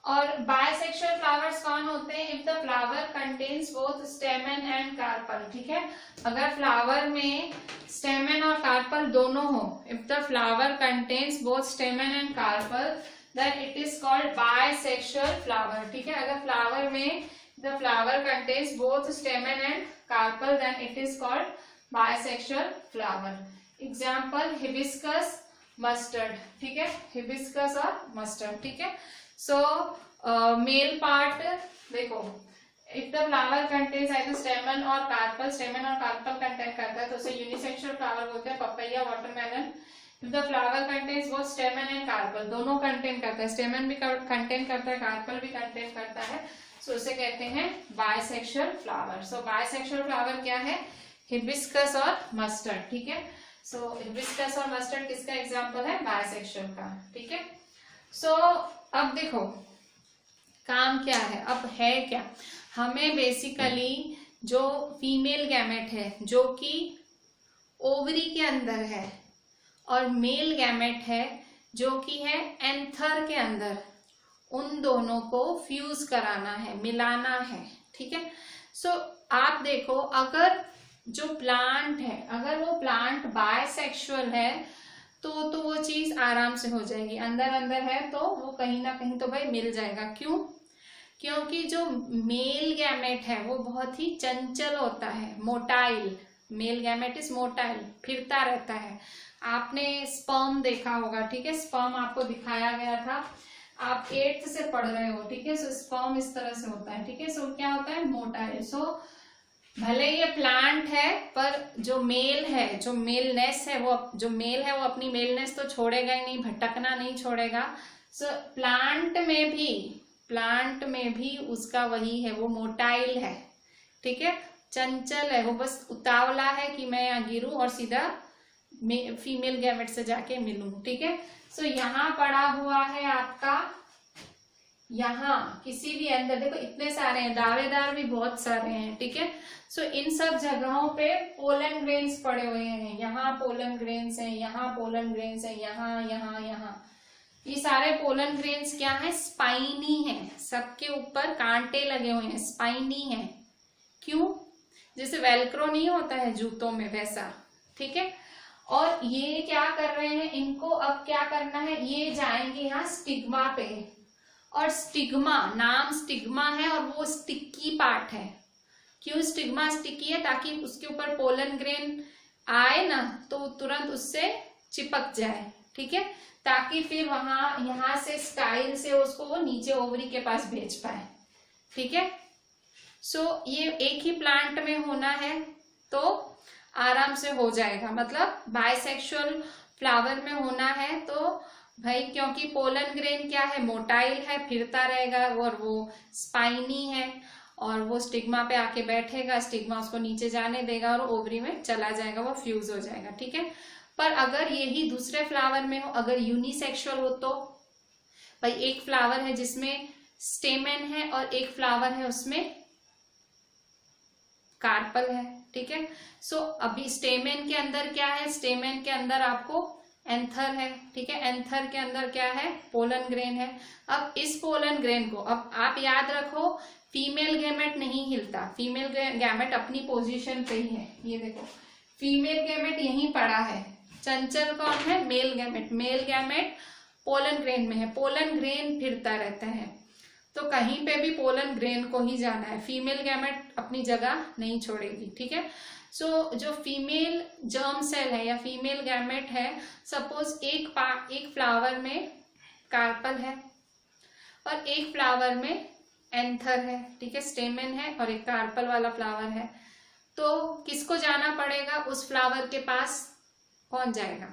और बायसेक्सुअल फ्लावर्स कौन होते हैं? If the flower contains both stamen and carpel, ठीक है। अगर फ्लावर में स्टेमन और कार्पल दोनों हो, if the flower contains both stamen and carpel, then it is called bisexual flower, ठीक है। अगर फ्लावर में the flower contains both stamen and carpel, then it is called bisexual flower. Example hibiscus, mustard, ठीक है, हिबिस्कस और मस्टर्ड, ठीक है। सो मेल पार्ट देखो, if the flower contains either stamen और कार्पल, स्टेमन और कार्पल कंटेन करता है तो उसे यूनिसेक्सुअल फ्लावर बोलते हैं, papaya, watermelon. If the flower contains both stamen and carpel, दोनों कंटेन करता है, स्टेमन भी कंटेन करता है, कार्पल भी कंटेन करता है, सो उसे कहते हैं बायसेक्सुअल फ्लावर। सो बायसेक्सुअल फ्लावर क्या है? हिबिस्कस और मस्टर्ड, ठीक है। सो हिबिस्कस और मस्टर्ड किसका एग्जाम्पल है? बायसेक्सुअल का, ठीक है। सो अब देखो काम क्या है, अब है क्या, हमें बेसिकली जो फीमेल गैमेट है जो कि ओवरी के अंदर है और मेल गैमेट है जो कि है एंथर के अंदर, उन दोनों को फ्यूज कराना है, मिलाना है, ठीक है। सो आप देखो, अगर जो प्लांट है, अगर वो प्लांट बायसेक्सुअल है तो वो चीज आराम से हो जाएगी, अंदर अंदर है तो वो कहीं ना कहीं तो भाई मिल जाएगा। क्यों? क्योंकि जो मेल गैमेट है वो बहुत ही चंचल होता है, motile, male gamete is motile, फिरता रहता है। आपने स्पर्म देखा होगा, ठीक है, स्पर्म आपको दिखाया गया था, आप 8th से पढ़ रहे हो, ठीक है। सो स्पर्म इस तरह से होता है, ठीक है। सो क्या होता है? मोटाइल। सो भले ये प्लांट है पर जो मेल है, जो मेलनेस है, वो जो मेल है वो अपनी मेलनेस तो छोड़ेगा ही नहीं, भटकना नहीं छोड़ेगा। सो प्लांट में भी उसका वही है, वो मोटाइल है, ठीक है, चंचल है, वो बस उतावला है कि मैं यहाँ गिरूं और सीधा फीमेल गैमेट से जाके मिलूं, ठीक है। सो यहाँ पड़ा हुआ है आपका, यहाँ किसी भी अंदर देखो इतने सारे हैं, दावेदार भी बहुत सारे हैं, ठीक है। सो इन सब जगहों पे पोलन ग्रेन्स पड़े हुए हैं, यहाँ पोलन ग्रेन्स हैं, यहाँ पोलन ग्रेन्स हैं, यहाँ यहाँ यहाँ, ये सारे पोलन ग्रेन्स क्या है? स्पाइनी है, सबके ऊपर कांटे लगे हुए हैं, स्पाइनी है। क्यों? जैसे वेलक्रो नहीं होता है जूतों में, वैसा, ठीक है। और ये क्या कर रहे हैं, इनको अब क्या करना है, ये जाएंगे यहाँ स्टिग्मा पे, और स्टिग्मा, नाम स्टिग्मा है और वो स्टिकी पार्ट है। क्यों स्टिग्मा स्टिकी है? ताकि उसके ऊपर पोलन ग्रेन आए ना तो तुरंत उससे चिपक जाए, ठीक है, ताकि फिर वहां यहाँ से स्टाइल से उसको वो नीचे ओवरी के पास भेज पाए, ठीक है। सो ये एक ही प्लांट में होना है तो आराम से हो जाएगा, मतलब बायसेक्सुअल फ्लावर में होना है तो भाई, क्योंकि पोलन ग्रेन क्या है? मोटाइल है, फिरता रहेगा, और वो स्पाइनी है, और वो स्टिग्मा पे आके बैठेगा, स्टिग्मा उसको नीचे जाने देगा और ओवरी में चला जाएगा, वो फ्यूज हो जाएगा, ठीक है। पर अगर यही दूसरे फ्लावर में हो, अगर यूनिसेक्सुअल हो तो भाई एक फ्लावर है जिसमें स्टेमन है और एक फ्लावर है उसमें कार्पल है, ठीक है। सो अभी स्टेमन के अंदर क्या है? स्टेमन के अंदर आपको एंथर है, ठीक है, एंथर के अंदर क्या है? पोलन ग्रेन है। अब इस पोलन ग्रेन को, अब आप याद रखो, फीमेल गैमेट नहीं हिलता, फीमेल गैमेट अपनी पोजीशन पे ही है, ये देखो फीमेल गैमेट यहीं पड़ा है, चंचल कौन है? Male gamete, male gamete pollen grain में है, पोलन ग्रेन फिरता रहता है, तो कहीं पे भी पोलन ग्रेन को ही जाना है, फीमेल गैमेट अपनी जगह नहीं छोड़ेगी, ठीक है। सो जो फीमेल जर्म सेल है या फीमेल गैमेट है, सपोज एक फ्लावर में कार्पल है और एक फ्लावर में एंथर है, ठीक है, स्टेमन है और एक कार्पल वाला फ्लावर है, तो किसको जाना पड़ेगा? उस फ्लावर के पास कौन जाएगा?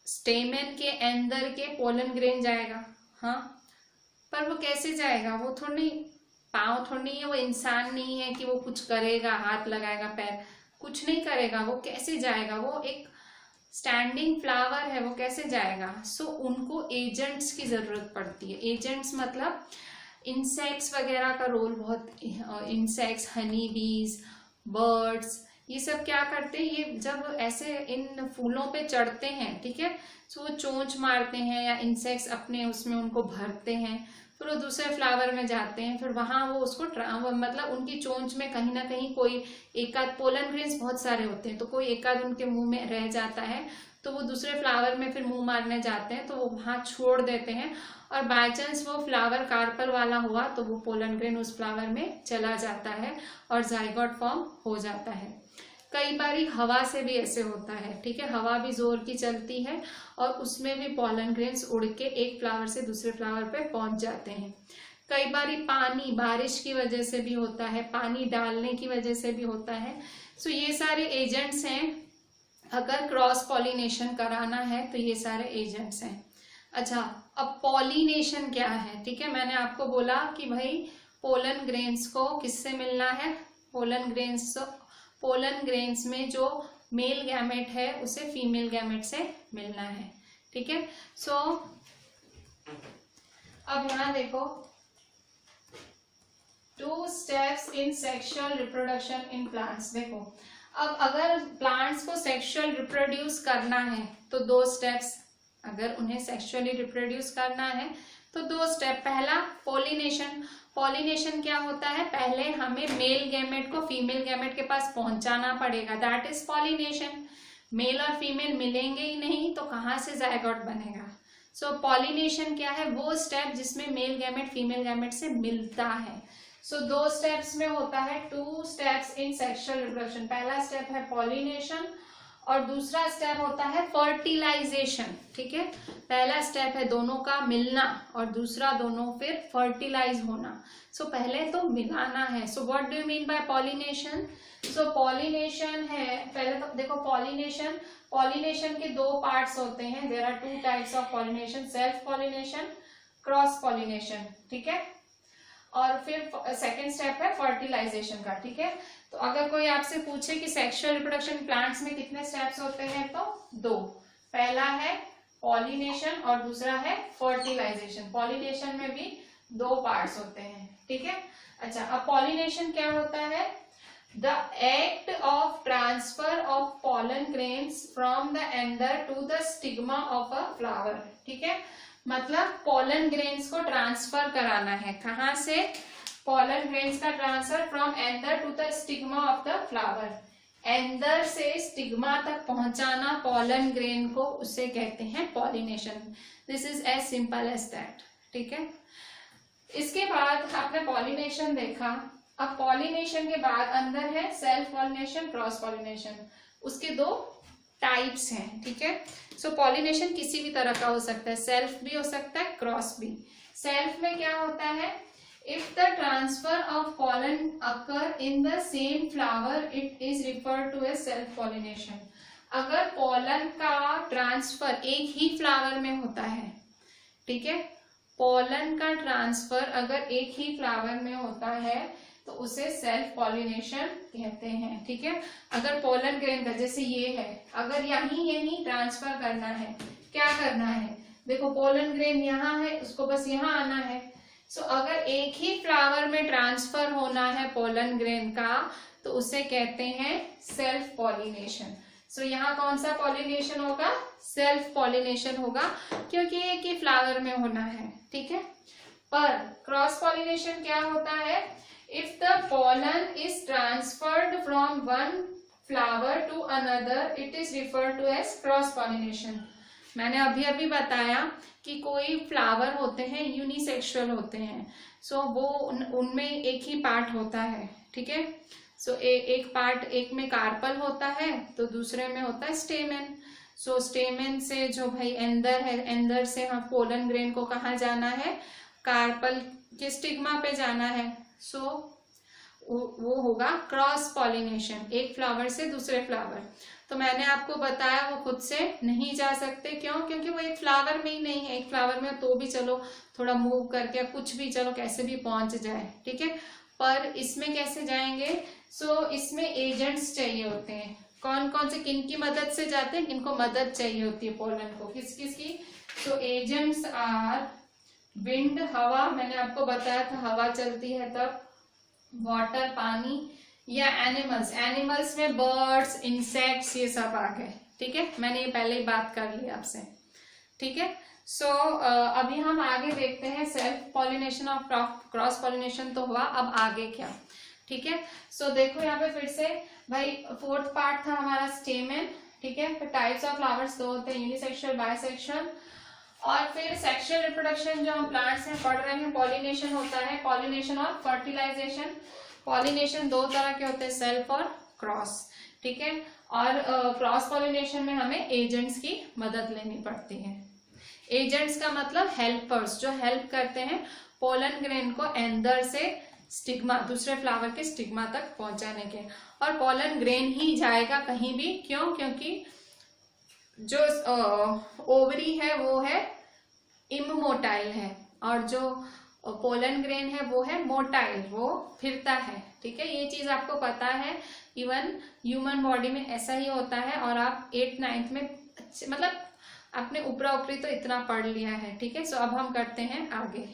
स्टेमन के अंदर के पोलन ग्रेन जाएगा, हाँ, पर वो कैसे जाएगा? वो थोड़ी पाँव थोड़ी है, वो इंसान नहीं है कि वो कुछ करेगा, हाथ लगाएगा, पैर कुछ नहीं करेगा, वो कैसे जाएगा? वो एक स्टैंडिंग फ्लावर है, वो कैसे जाएगा? सो उनको एजेंट्स की जरूरत पड़ती है। एजेंट्स मतलब इंसेक्ट्स वगैरह का रोल बहुत, इंसेक्ट्स, हनी बीज, बर्ड्स, ये सब क्या करते हैं, ये जब ऐसे इन फूलों पे चढ़ते हैं, ठीक है, तो वो चोंच मारते हैं या इंसेक्ट्स अपने उसमें उनको भरते हैं, फिर वो दूसरे फ्लावर में जाते हैं, फिर वहां वो उसको मतलब उनकी चोंच में कहीं ना कहीं कोई एक आध, पोलन ग्रेन्स बहुत सारे होते हैं तो कोई एक आध उनके मुंह में रह जाता है, तो वो दूसरे फ्लावर में फिर मुंह मारने जाते हैं, तो वो वहां छोड़ देते हैं, और बाय चांस वो फ्लावर कार्पल वाला हुआ तो वो पोलन ग्रेन उस फ्लावर में चला जाता है और जाइगोट फॉर्म हो जाता है। कई बारी हवा से भी ऐसे होता है, ठीक है, हवा भी जोर की चलती है और उसमें भी पोलन ग्रेन्स उड़ के एक फ्लावर से दूसरे फ्लावर पे पहुंच जाते हैं। कई बारी पानी, बारिश की वजह से भी होता है, पानी डालने की वजह से भी होता है। सो ये सारे एजेंट्स हैं, अगर क्रॉस पॉलिनेशन कराना है तो ये सारे एजेंट्स हैं। अच्छा, अब पॉलिनेशन क्या है, ठीक है, मैंने आपको बोला कि भाई पोलन ग्रेन्स को किससे मिलना है, पोलन ग्रेन्स में जो मेल गैमेट है उसे फीमेल गैमेट से मिलना है, ठीक है। सो अब यहाँ देखो, 2 steps in sexual reproduction in plants. देखो, अब अगर प्लांट्स को सेक्सुअल रिप्रोड्यूस करना है तो 2 स्टेप्स, अगर उन्हें सेक्सुअली रिप्रोड्यूस करना है तो 2 स्टेप। पहला पॉलिनेशन। पॉलिनेशन क्या होता है, पहले हमें मेल गैमेट को फीमेल गैमेट के पास पहुंचाना पड़ेगा, दैट इज पॉलिनेशन। मेल और फीमेल मिलेंगे ही नहीं तो कहाँ से जायगोट बनेगा। सो पॉलिनेशन क्या है, वो स्टेप जिसमें मेल गैमेट फीमेल गैमेट से मिलता है। सो 2 स्टेप्स में होता है, 2 स्टेप्स इन सेक्सुअल रिप्रोडक्शन। पहला स्टेप है पॉलिनेशन और दूसरा स्टेप होता है फर्टिलाइजेशन, ठीक है। पहला स्टेप है दोनों का मिलना और दूसरा दोनों फिर फर्टिलाइज होना। सो पहले तो मिलाना है। So what do you mean by pollination. So pollination है, पहले तो देखो पॉलिनेशन के 2 पार्ट्स होते हैं। There are 2 types of pollination, self pollination, cross pollination, ठीक है। और फिर सेकेंड स्टेप है फर्टिलाइजेशन का, ठीक है। तो अगर कोई आपसे पूछे कि सेक्सुअल रिप्रोडक्शन प्लांट्स में कितने स्टेप्स होते हैं तो 2। पहला है पॉलिनेशन और दूसरा है फर्टिलाइजेशन। पॉलिनेशन में भी 2 पार्ट्स होते हैं, ठीक है। अच्छा, अब पॉलिनेशन क्या होता है, the act of transfer of pollen grains from the anther to the stigma of a flower, ठीक है। मतलब पोलन ग्रेन्स को ट्रांसफर कराना है, कहाँ से, पोलन ग्रेन्स का transfer from anther to the stigma of the flower. Anther से स्टिग्मा तक पहुंचाना पोलन ग्रेन को, उसे कहते हैं pollination. This is as simple as that, ठीक है। इसके बाद आपने पॉलिनेशन देखा। अब पॉलिनेशन के बाद अंदर है सेल्फ पॉलिनेशन, क्रॉस पॉलिनेशन। उसके 2 टाइप्स हैं, ठीक है। सो पॉलिनेशन किसी भी तरह का हो सकता है, सेल्फ भी हो सकता है, क्रॉस भी। सेल्फ में क्या होता है, if the transfer of pollen occur in the same flower it is referred to as self pollination. अगर पॉलन का ट्रांसफर एक ही फ्लावर में होता है, ठीक है, पॉलन का ट्रांसफर अगर एक ही फ्लावर में होता है तो उसे सेल्फ पॉलिनेशन कहते हैं, ठीक है। अगर पोलन ग्रेन का, जैसे ये है, अगर यही ट्रांसफर करना है, क्या करना है, देखो पोलन ग्रेन यहाँ है, उसको बस यहाँ आना है। सो अगर एक ही फ्लावर में ट्रांसफर होना है पोलन ग्रेन का तो उसे कहते हैं सेल्फ पॉलिनेशन। सो यहाँ कौन सा पॉलिनेशन होगा, सेल्फ पॉलिनेशन होगा, क्योंकि एक ही फ्लावर में होना है, ठीक है। पर क्रॉस पॉलिनेशन क्या होता है, if the pollen is transferred from one flower to another it is referred to as cross pollination। मैंने अभी बताया कि कोई फ्लावर होते हैं यूनिसेक्सुअल होते हैं, सो वो उनमें एक ही पार्ट होता है, ठीक है। सो एक पार्ट, एक में कार्पल होता है तो दूसरे में होता है स्टेमेन। सो स्टेमेन से जो भाई एंदर है, एंदर से हम पोलन ग्रेन को कहाँ जाना है, कार्पल के स्टिग्मा पे जाना है। सो वो होगा क्रॉस पॉलिनेशन, एक फ्लावर से दूसरे फ्लावर। तो मैंने आपको बताया वो खुद से नहीं जा सकते, क्यों, क्योंकि वो एक फ्लावर में ही नहीं है। एक फ्लावर में तो भी चलो थोड़ा मूव करके कुछ भी, चलो कैसे भी पहुंच जाए, ठीक है, पर इसमें कैसे जाएंगे। सो इसमें एजेंट्स चाहिए होते हैं। कौन कौन से, किन की मदद से जाते हैं, किनको मदद चाहिए होती है पोलन को, किस किस की। सो एजेंट्स आर विंड, हवा, मैंने आपको बताया था हवा चलती है तब, वाटर, पानी, या एनिमल्स, एनिमल्स में बर्ड्स, इंसेक्ट्स, ये सब आ गए, ठीक है। मैंने ये पहले ही बात कर ली आपसे, ठीक है। सो अभी हम आगे देखते हैं, सेल्फ पॉलिनेशन और क्रॉस पॉलिनेशन तो हुआ, अब आगे क्या, ठीक है। सो देखो यहाँ पे फिर से भाई, फोर्थ पार्ट था हमारा स्टेमन, ठीक है। फिर टाइप्स ऑफ फ्लावर्स दो होते हैं, यूनिसेक्सुअल, बायसेक्सुअल, और फिर सेक्सुअल रिप्रोडक्शन जो हम प्लांट्स में पढ़ रहे हैं, पॉलिनेशन होता है, पॉलिनेशन और फर्टिलाइजेशन। पॉलिनेशन दो तरह के होते हैं, सेल्फ और क्रॉस, ठीक है। और क्रॉस पॉलिनेशन में हमें एजेंट्स की मदद लेनी पड़ती है। एजेंट्स का मतलब हेल्पर्स, जो हेल्प करते हैं पोलन ग्रेन को अंदर से स्टिग्मा, दूसरे फ्लावर के स्टिग्मा तक पहुंचाने के। और पोलन ग्रेन ही जाएगा कहीं भी, क्यों? क्योंकि जो ओवरी है वो है इमोटाइल है, और जो पोलन ग्रेन है वो है मोटाइल, वो फिरता है, ठीक है। ये चीज आपको पता है, इवन ह्यूमन बॉडी में ऐसा ही होता है, और आप 8th 9th में मतलब आपने ऊपरा ऊपरी तो इतना पढ़ लिया है, ठीक है। सो अब हम करते हैं आगे।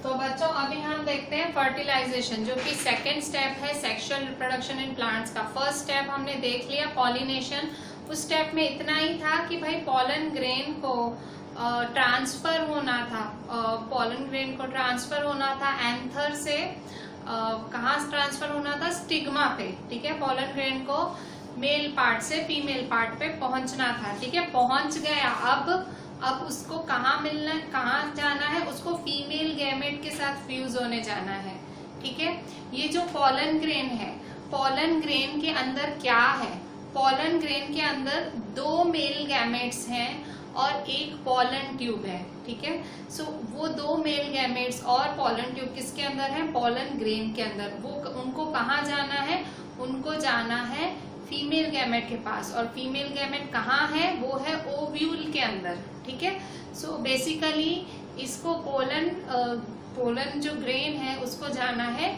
तो बच्चों अभी हम देखते हैं फर्टिलाइजेशन, जो कि सेकेंड स्टेप है सेक्सुअल रिप्रोडक्शन इन प्लांट्स का। फर्स्ट स्टेप हमने देख लिया पॉलिनेशन। उस स्टेप में इतना ही था कि भाई पोलन ग्रेन को ट्रांसफर होना था, पोलन ग्रेन को ट्रांसफर होना था एंथर से, कहाँ ट्रांसफर होना था? स्टिग्मा पे, ठीक है। पोलन ग्रेन को मेल पार्ट से फीमेल पार्ट पे पहुंचना था, ठीक है। पहुंच गया, अब उसको कहाँ मिलना है, कहाँ जाना है? उसको फीमेल गैमेट के साथ फ्यूज होने जाना है, ठीक है। ये जो पोलन ग्रेन है, पोलन ग्रेन के अंदर क्या है? पोलन ग्रेन के अंदर 2 मेल गैमेट्स हैं और एक पोलन ट्यूब है, ठीक है। सो वो 2 मेल गैमेट्स और पोलन ट्यूब किसके अंदर है? पोलन ग्रेन के अंदर। वो उनको कहाँ जाना है? उनको जाना है फीमेल गैमेट के पास, और फीमेल गैमेट कहाँ है? वो है ओव्यूल के अंदर, ठीक है। सो बेसिकली इसको पोलन जो ग्रेन है उसको जाना है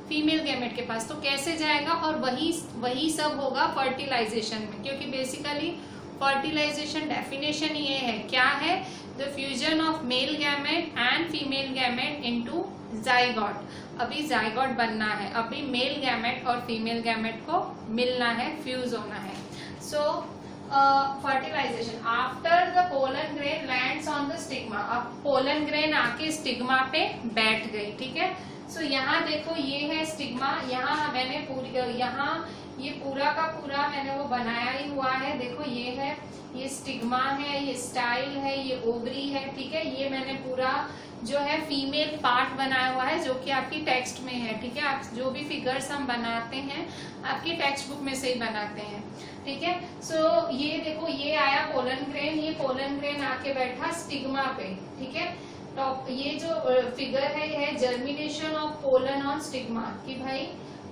फीमेल गैमेट के पास। तो कैसे जाएगा? और वही सब होगा फर्टिलाइजेशन में, क्योंकि बेसिकली फर्टिलाइजेशन डेफिनेशन ये है, क्या है? The fusion of male gamete and female gamete into zygote. अभी जाइगोट बनना है, अभी मेल गैमेट और फीमेल गैमेट को मिलना है, फ्यूज होना है। So fertilisation after the pollen grain lands on the stigma. अब पोलन ग्रेन आके स्टिग्मा पे बैठ गई, ठीक है। सो यहाँ देखो, ये है स्टिग्मा, यहाँ मैंने ये पूरा का पूरा मैंने वो बनाया ही हुआ है। देखो ये है, ये स्टिग्मा है, ये स्टाइल है, ये ओवरी है, ठीक है। ये मैंने पूरा जो है फीमेल पार्ट बनाया हुआ है, जो कि आपकी टेक्स्ट में है, ठीक है। आप जो भी फिगर्स हम बनाते हैं आपकी टेक्स्ट बुक में से ही बनाते हैं, ठीक है। सो ये देखो, ये आया पोलन ग्रेन, ये पोलन ग्रेन आके बैठा स्टिग्मा पे, ठीक है। टॉप ये जो फिगर है ये है germination of pollen on stigma, कि भाई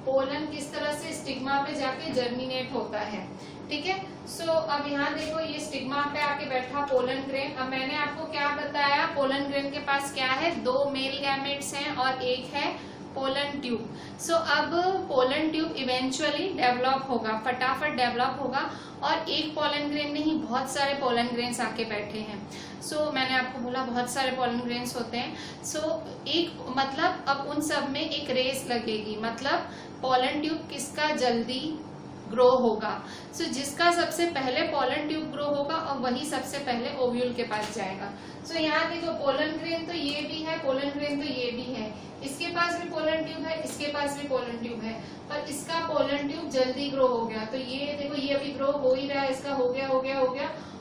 पोलन किस तरह से स्टिग्मा पे जाके जर्मिनेट होता है, ठीक है। सो अब यहाँ देखो, ये स्टिग्मा पे आके बैठा पोलन ग्रेन। अब मैंने आपको क्या बताया? पोलन ग्रेन के पास क्या है? 2 मेल गैमेट्स हैं और एक है पोलन ट्यूब। सो अब पोलन ट्यूब इवेंचुअली डेवलप होगा, फटाफट डेवलप होगा, और एक पोलन ग्रेन नहीं, बहुत सारे पोलन ग्रेन्स आके बैठे हैं। सो मैंने आपको बोला बहुत सारे पोलन ग्रेन्स होते हैं। सो एक मतलब अब उन सब में एक रेस लगेगी, मतलब पोलन ट्यूब किसका जल्दी ग्रो होगा। सो जिसका सबसे पहले पोलन ट्यूब ग्रो होगा और वही सबसे पहले ओव्यूल के पास जाएगा। सो यहाँ देखो, पोलन ग्रेन तो ये भी है, पोलन ग्रेन तो ये भी है, इसके पास भी पोलन ट्यूब है, इसके पास भी पोलन ट्यूब है, पर इसका पोलन ट्यूब जल्दी ग्रो हो गया। तो ये देखो, ये अभी ग्रो हो ही रहा है, इसका हो गया,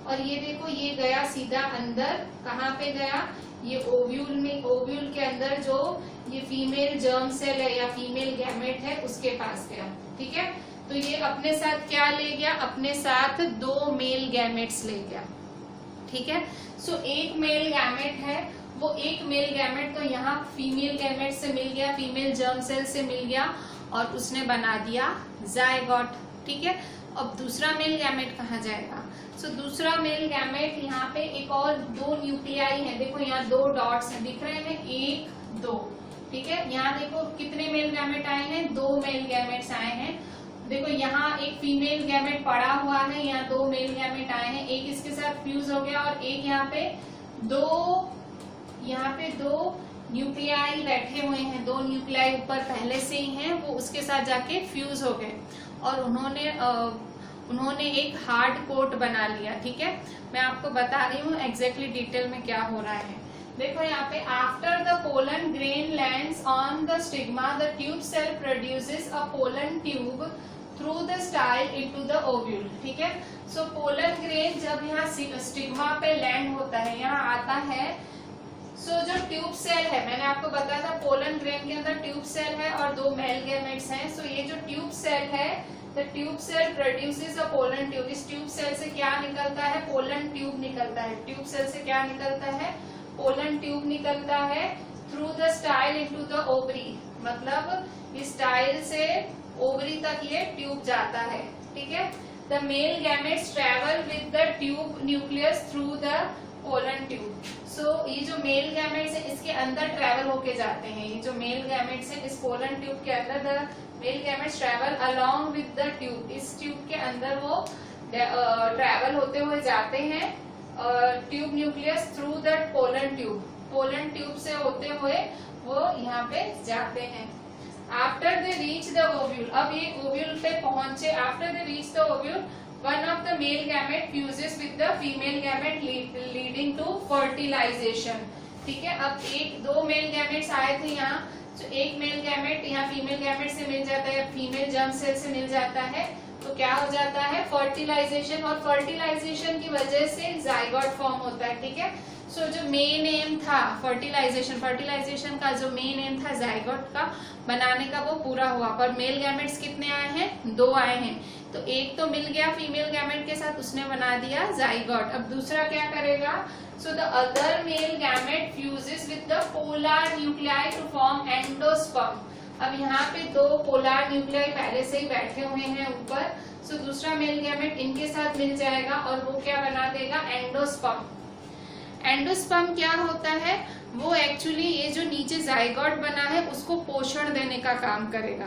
और ये देखो, ये गया सीधा अंदर, कहाँ पे गया? ये ओव्यूल में, ओव्यूल के अंदर जो ये फीमेल जर्म सेल है या फीमेल गैमेट है उसके पास गया, ठीक है। तो ये अपने साथ क्या ले गया? अपने साथ 2 मेल गैमेट्स ले गया, ठीक है। सो एक मेल गैमेट है, वो एक मेल गैमेट तो यहाँ फीमेल गैमेट से मिल गया, फीमेल जर्म सेल से मिल गया, और उसने बना दिया जायगोट, ठीक है। अब दूसरा मेल गैमेट कहाँ जाएगा? सो दूसरा मेल गैमेट यहाँ पे एक और 2 न्यूक्लियाई है, देखो यहाँ 2 डॉट्स हैं, दिख रहे हैं 1 2, ठीक है। यहाँ देखो कितने मेल गैमेट आए हैं? 2 मेल गैमेट्स आए हैं। देखो यहाँ एक फीमेल गैमेट पड़ा हुआ है, यहाँ 2 मेल गैमेट आए हैं, एक इसके साथ फ्यूज हो गया और एक यहाँ पे 2 न्यूक्लियाई बैठे हुए हैं, 2 न्यूक्लियाई ऊपर पहले से ही हैं, वो उसके साथ जाके फ्यूज हो गए और उन्होंने एक हार्ड कोट बना लिया, ठीक है। मैं आपको बता रही हूँ एग्जैक्टली डिटेल में क्या हो रहा है। देखो यहाँ पे after the pollen grain lands on the stigma the tube cell produces a pollen tube through the style into the ovule, ठीक है। सो पोलन ग्रेन जब यहाँ स्टिग्मा पे लैंड होता है, यहाँ आता है, सो जो ट्यूब सेल है, मैंने आपको बताया था पोलन ग्रेन के अंदर ट्यूब सेल है और 2 मेल गैमेट्स हैं। सो ये जो ट्यूब सेल है, the tube cell produces a pollen tube. इस ट्यूब सेल से क्या निकलता है? पोलन ट्यूब निकलता है। ट्यूब सेल से क्या निकलता है? पोलन ट्यूब निकलता है through the style into the ovary, मतलब इस स्टाइल से ओवरी तक ये ट्यूब जाता है, ठीक है। The male gametes travel with the tube nucleus through the pollen tube. So ये जो मेल गैमेट्स है इसके अंदर ट्रेवल होके जाते हैं, ये जो मेल गैमेट्स है इस पोलन ट्यूब के अंदर, the male gametes travel along with the tube, इस ट्यूब के अंदर वो ट्रेवल होते हुए जाते हैं tube nucleus through the pollen tube, pollen tube से होते हुए वो यहाँ पे जाते हैं। After they reach the ovule, अब ये ओव्यूल पे पहुंचे, after they reach the ovule one of the male gamete fuses with the female gamete leading to fertilization, ठीक है। अब 2 मेल गैमेट्स आए थे यहाँ, जो एक मेल गैमेट यहाँ फीमेल गैमेट से मिल जाता है, फीमेल जर्म सेल से मिल जाता है, तो क्या हो जाता है? फर्टिलाइजेशन, और फर्टिलाइजेशन की वजह से जाइगोट फॉर्म होता है, ठीक है। सो जो मेन एम था फर्टिलाइजेशन का जो मेन एम था जाइगोट का बनाने का, वो पूरा हुआ। पर मेल गैमेट्स कितने आए हैं? 2 आए हैं, तो एक तो मिल गया फीमेल गैमेट के साथ, उसने बना दिया जाइगोट। अब दूसरा क्या करेगा? So the other male gamete fuses with the polar nuclei to form endosperm. अब यहाँ पे 2 पोलर न्यूक्लियाई पहले से ही बैठे हुए हैं ऊपर, सो दूसरा मेल गैमेट इनके साथ मिल जाएगा और वो क्या बना देगा? एंडोस्पर्म। एंडोस्पर्म क्या होता है? वो एक्चुअली ये जो नीचे जाइगोट बना है उसको पोषण देने का काम करेगा।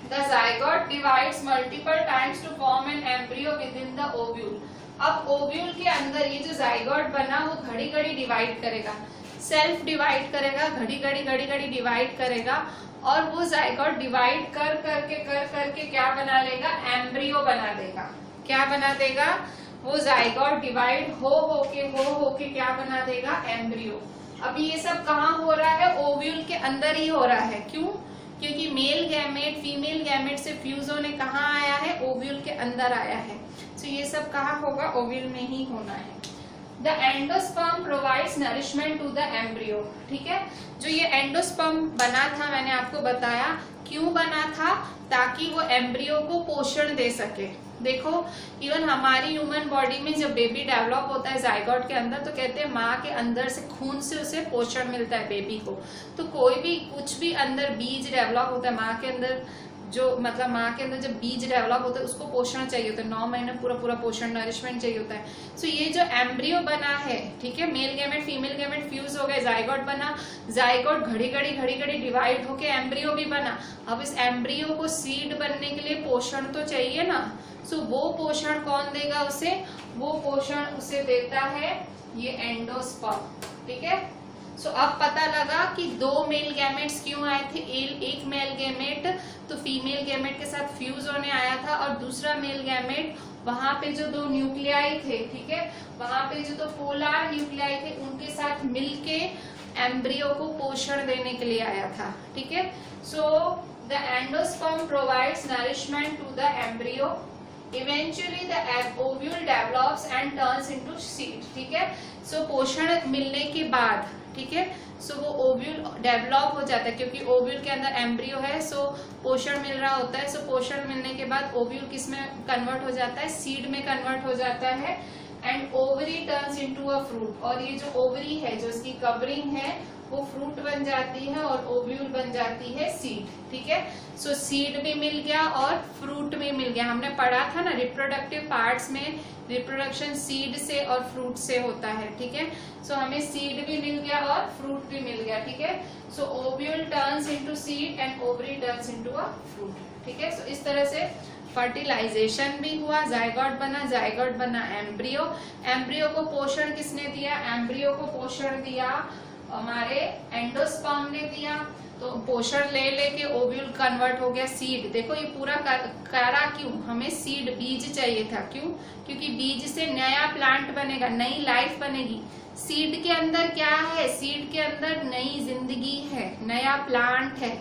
The zygote divides multiple times to form an embryo within the ovule. अब ओव्यूल के अंदर ये जो जाइगोट बना वो घड़ी घड़ी डिवाइड करेगा, सेल्फ डिवाइड करेगा, घड़ी घड़ी डिवाइड करेगा, और वो जाइगोट डिवाइड कर करके क्या बना लेगा? एम्ब्रियो बना देगा। क्या बना देगा? वो जाइगोट डिवाइड हो के क्या बना देगा? एम्ब्रियो। अभी ये सब कहाँ हो रहा है? ओव्यूल के अंदर ही हो रहा है। क्यों? क्योंकि मेल गैमेट फीमेल गैमेट से फ्यूज होने कहाँ आया है? ओव्यूल के अंदर आया है। तो ये सब कहाँ होगा? ओव्यूल में ही होना है। The endosperm provides nourishment to the embryo, ठीक है। जो ये एंडोस्पर्म बना था, मैंने आपको बताया क्यों बना था, ताकि वो एम्ब्रियो को पोषण दे सके। देखो इवन हमारी ह्यूमन बॉडी में जब बेबी डेवलप होता है जाइगोट के अंदर, तो कहते हैं माँ के अंदर से खून से उसे पोषण मिलता है बेबी को। तो कोई भी कुछ भी अंदर बीज डेवलप होता है माँ के अंदर, जो मतलब माँ के अंदर जब बीज डेवलप होता है उसको पोषण चाहिए होता है, 9 महीने पूरा पोषण नरिशमेंट चाहिए होता है। सो ये जो एम्ब्रियो बना है, ठीक है, male gamete female gamete fuse हो गए, जाइगोट बना, जाइगोट घड़ी घड़ी डिवाइड होके एम्ब्रियो भी बना। अब इस एम्ब्रियो को सीड बनने के लिए पोषण तो चाहिए ना, सो वो पोषण कौन देगा उसे? वो पोषण उसे देता है ये एंडोस्पर्म, ठीक है। सो अब पता लगा कि 2 मेल गैमेट्स क्यों आए थे। एक मेल गैमेट तो फीमेल गैमेट के साथ फ्यूज होने आया था, और दूसरा मेल गैमेट वहां पे जो 2 न्यूक्लियाई थे, ठीक है, वहां पे जो 2 पोलर न्यूक्लियाई थे उनके साथ मिलके एम्ब्रियो को पोषण देने के लिए आया था, ठीक है। So the endosperm provides nourishment to the embryo, eventually the ovule develops and turns into seed, ठीक है। सो पोषण मिलने के बाद, ठीक है, सो वो ओव्यूल डेवलप हो जाता है, क्योंकि ओव्यूल के अंदर एम्ब्रियो है, सो पोषण मिल रहा होता है। सो पोषण मिलने के बाद ओव्यूल किस में कन्वर्ट हो जाता है? सीड में कन्वर्ट हो जाता है, and ovary turns into a fruit. और ये जो ओवरी है, जो इसकी कवरिंग है, वो फ्रूट बन जाती है और ओव्यूल बन जाती है सीड। ठीक है, सो सीड भी मिल गया और फ्रूट भी मिल गया। हमने पढ़ा था ना रिप्रोडक्टिव पार्ट्स में रिप्रोडक्शन सीड से और फ्रूट से होता है। ठीक है, सो हमें सीड भी मिल गया और फ्रूट भी मिल गया। ठीक है, so ovule turns into seed and ovary turns into a fruit. ठीक है, सो इस तरह से फर्टिलाइजेशन भी हुआ, जाइगोट बना एम्ब्रियो। एम्ब्रियो को पोषण किसने दिया? एम्ब्रियो को पोषण दिया हमारे एंडोस्पर्म ने दिया। तो पोषण ले लेके ओव्यूल कन्वर्ट हो गया सीड। देखो ये पूरा करा क्यों? हमें सीड बीज चाहिए था। क्यों? क्योंकि बीज से नया प्लांट बनेगा, नई लाइफ बनेगी। सीड के अंदर क्या है? सीड के अंदर नई जिंदगी है, नया प्लांट है।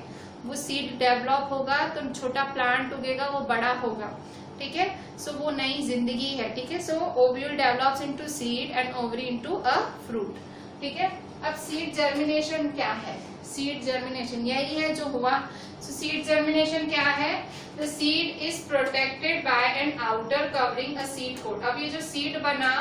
वो सीड डेवलप होगा तो छोटा प्लांट उगेगा, वो बड़ा होगा। ठीक है, सो वो नई जिंदगी है। ठीक है, so ovule develops into seed and ovary into a fruit. ठीक है, अब सीड जर्मिनेशन क्या है? सीड जर्मिनेशन यही है जो हुआ। सो सीड जर्मिनेशन क्या है? The seed is protected by an outer covering a seed coat. अब ये जो सीड बना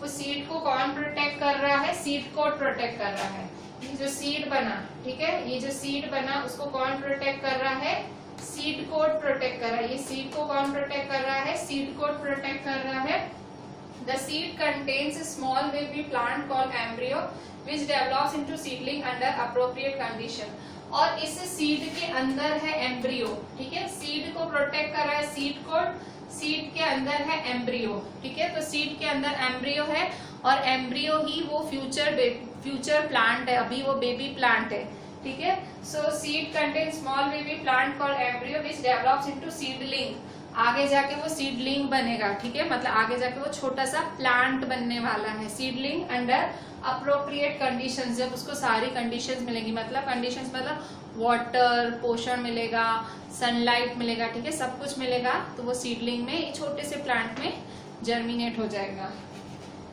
वो सीड को कौन प्रोटेक्ट कर रहा है? सीड कोट प्रोटेक्ट कर रहा है। ये जो सीड बना, ठीक है, ये जो सीड बना उसको कौन प्रोटेक्ट कर रहा है? सीड कोट प्रोटेक्ट कर रहा है। ये सीड को कौन प्रोटेक्ट कर रहा है? सीड कोट प्रोटेक्ट कर रहा है। The seed contains a small baby plant called embryo which develops into seedling under appropriate condition। और इस सीड के अंदर है एम्ब्रियो। ठीक है, सीड को प्रोटेक्ट कर रहा है सीड कोट, सीड के अंदर है एम्ब्रियो। ठीक है, तो सीड के अंदर एम्ब्रियो है और एम्ब्रियो ही वो फ्यूचर प्लांट है, अभी वो बेबी प्लांट है। ठीक है, सो seed contain small baby plant called embryo which develops into seedling. आगे जाके वो सीडलिंग बनेगा। ठीक है, मतलब आगे जाके वो छोटा सा प्लांट बनने वाला है। सीडलिंग अंडर अप्रोप्रिएट कंडीशंस, जब उसको सारी कंडीशंस मिलेंगी, मतलब कंडीशंस मतलब वाटर, पोषण मिलेगा, सनलाइट मिलेगा, ठीक है, सब कुछ मिलेगा, तो वो सीडलिंग में छोटे से प्लांट में जर्मिनेट हो जाएगा।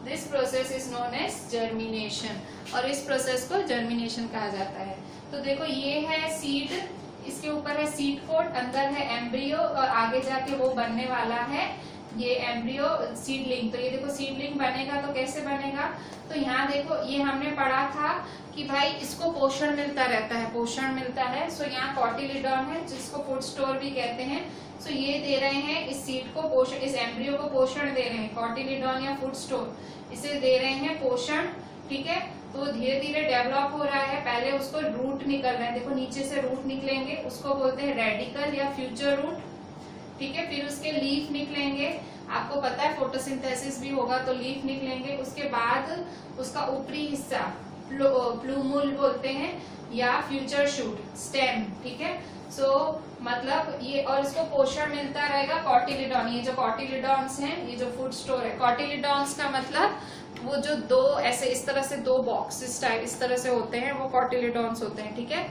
This process is known as germination, और इस प्रोसेस को जर्मिनेशन कहा जाता है। तो देखो ये है सीड, इसके ऊपर है सीड कोट, अंदर है एम्ब्रियो और आगे जाके वो बनने वाला है ये एम्ब्रियो सीडलिंग। तो ये देखो सीडलिंग बनेगा तो कैसे बनेगा? तो यहाँ देखो ये हमने पढ़ा था कि भाई इसको पोषण मिलता रहता है, पोषण मिलता है। सो यहाँ कॉटिलिडॉन है जिसको फूड स्टोर भी कहते हैं। सो ये दे रहे हैं इस सीड को पोषण, इस एम्ब्रियो को पोषण दे रहे हैं, कॉटिलिडॉन या फूड स्टोर इसे दे रहे हैं पोषण। ठीक है, तो धीरे धीरे डेवलप हो रहा है। पहले उसको रूट निकल रहे हैं, देखो नीचे से रूट निकलेंगे, उसको बोलते हैं रेडिकल या फ्यूचर रूट। ठीक है, फिर उसके लीफ निकलेंगे, आपको पता है फोटोसिंथेसिस भी होगा तो लीफ निकलेंगे। उसके बाद उसका ऊपरी हिस्सा प्लूमुल बोलते हैं या फ्यूचर शूट, स्टेम। ठीक है, सो मतलब ये, और इसको पोषण मिलता रहेगा कॉटिलिडॉन। ये जो कॉटिलिडॉन्स हैं, ये जो फूड स्टोर है, कॉटिलिडॉन्स का मतलब वो जो दो ऐसे इस तरह से दो बॉक्सेस टाइप इस तरह से होते हैं, वो कॉटिलिडॉन्स होते हैं। ठीक है,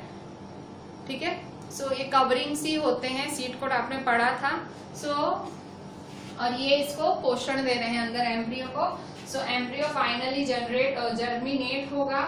ठीक है, सो ये कवरिंग्स ही होते हैं, सीड कोट आपने पढ़ा था। सो और ये इसको पोषण दे रहे हैं अंदर एम्ब्रियो को। सो एम्ब्रियो फाइनली जर्मिनेट होगा।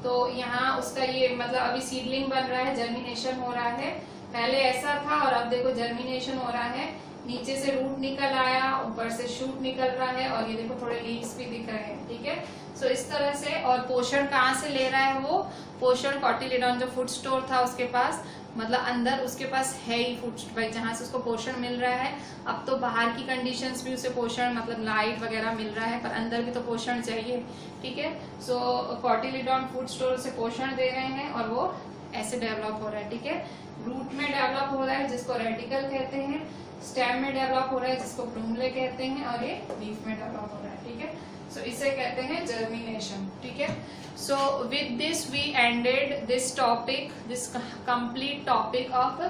तो यहाँ उसका ये मतलब अभी सीडलिंग बन रहा है, जर्मिनेशन हो रहा है। पहले ऐसा था और अब देखो जर्मिनेशन हो रहा है, नीचे से रूट निकल आया, ऊपर से शूट निकल रहा है, और ये देखो थोड़े लीव्स भी दिख रहे हैं। ठीक है, सो इस तरह से। और पोषण कहाँ से ले रहा है वो? पोषण कॉटिलिडॉन जो फूड स्टोर था उसके पास, मतलब अंदर उसके पास है ही फूड भाई, जहाँ से उसको पोषण मिल रहा है। अब तो बाहर की कंडीशंस भी उसे पोषण मतलब लाइट वगैरह मिल रहा है, पर अंदर भी तो पोषण चाहिए। ठीक है, सो कॉटिलिडॉन फूड स्टोर से पोषण दे रहे हैं और वो ऐसे डेवलप हो रहा है। ठीक है, रूट में डेवलप हो रहा है जिसको रेडिकल कहते हैं, स्टेम में डेवलप हो रहा है जिसको प्लूमुले कहते हैं, और ये लीफ में डेवलप हो रहा है। ठीक है, सो इसे कहते हैं जर्मिनेशन। ठीक है, so with this we ended this topic, this complete topic of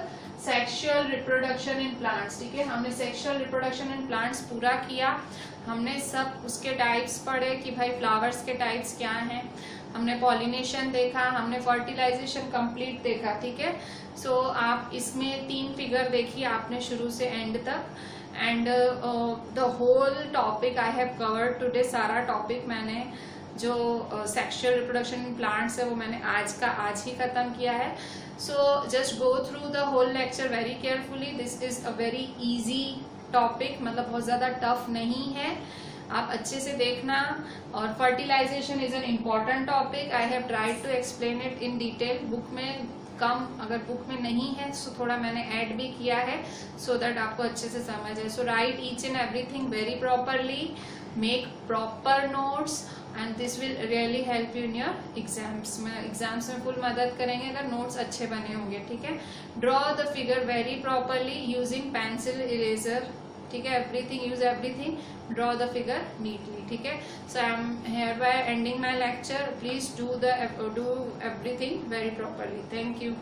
sexual reproduction in plants. ठीक है, हमने सेक्सुअल रिप्रोडक्शन इन प्लांट्स पूरा किया। हमने सब उसके टाइप्स पढ़े कि भाई फ्लावर्स के टाइप्स क्या हैं, हमने पॉलिनेशन देखा, हमने फर्टिलाइजेशन कंप्लीट देखा। ठीक है, सो आप इसमें 3 फिगर देखिए आपने शुरू से एंड तक, and the whole topic I have covered today. सारा टॉपिक मैंने जो सेक्सुअल रिप्रोडक्शन इन प्लांट्स है वो मैंने आज ही खत्म किया है। So just go through the whole lecture very carefully. This is a very easy topic, मतलब बहुत ज्यादा टफ नहीं है। आप अच्छे से देखना। और fertilization is an important topic, I have tried to explain it in detail. Book में कम, अगर बुक में नहीं है तो थोड़ा मैंने ऐड भी किया है सो दैट आपको अच्छे से समझ है। So write each and everything very properly, make proper notes and this will really help you in your exams में फुल मदद करेंगे अगर नोट्स अच्छे बने होंगे, ठीक है। Draw the figure very properly using pencil eraser, ठीक है। Everything, use everything, draw the figure neatly, ठीक है। So I am here by ending my lecture, please do everything very properly. Thank you.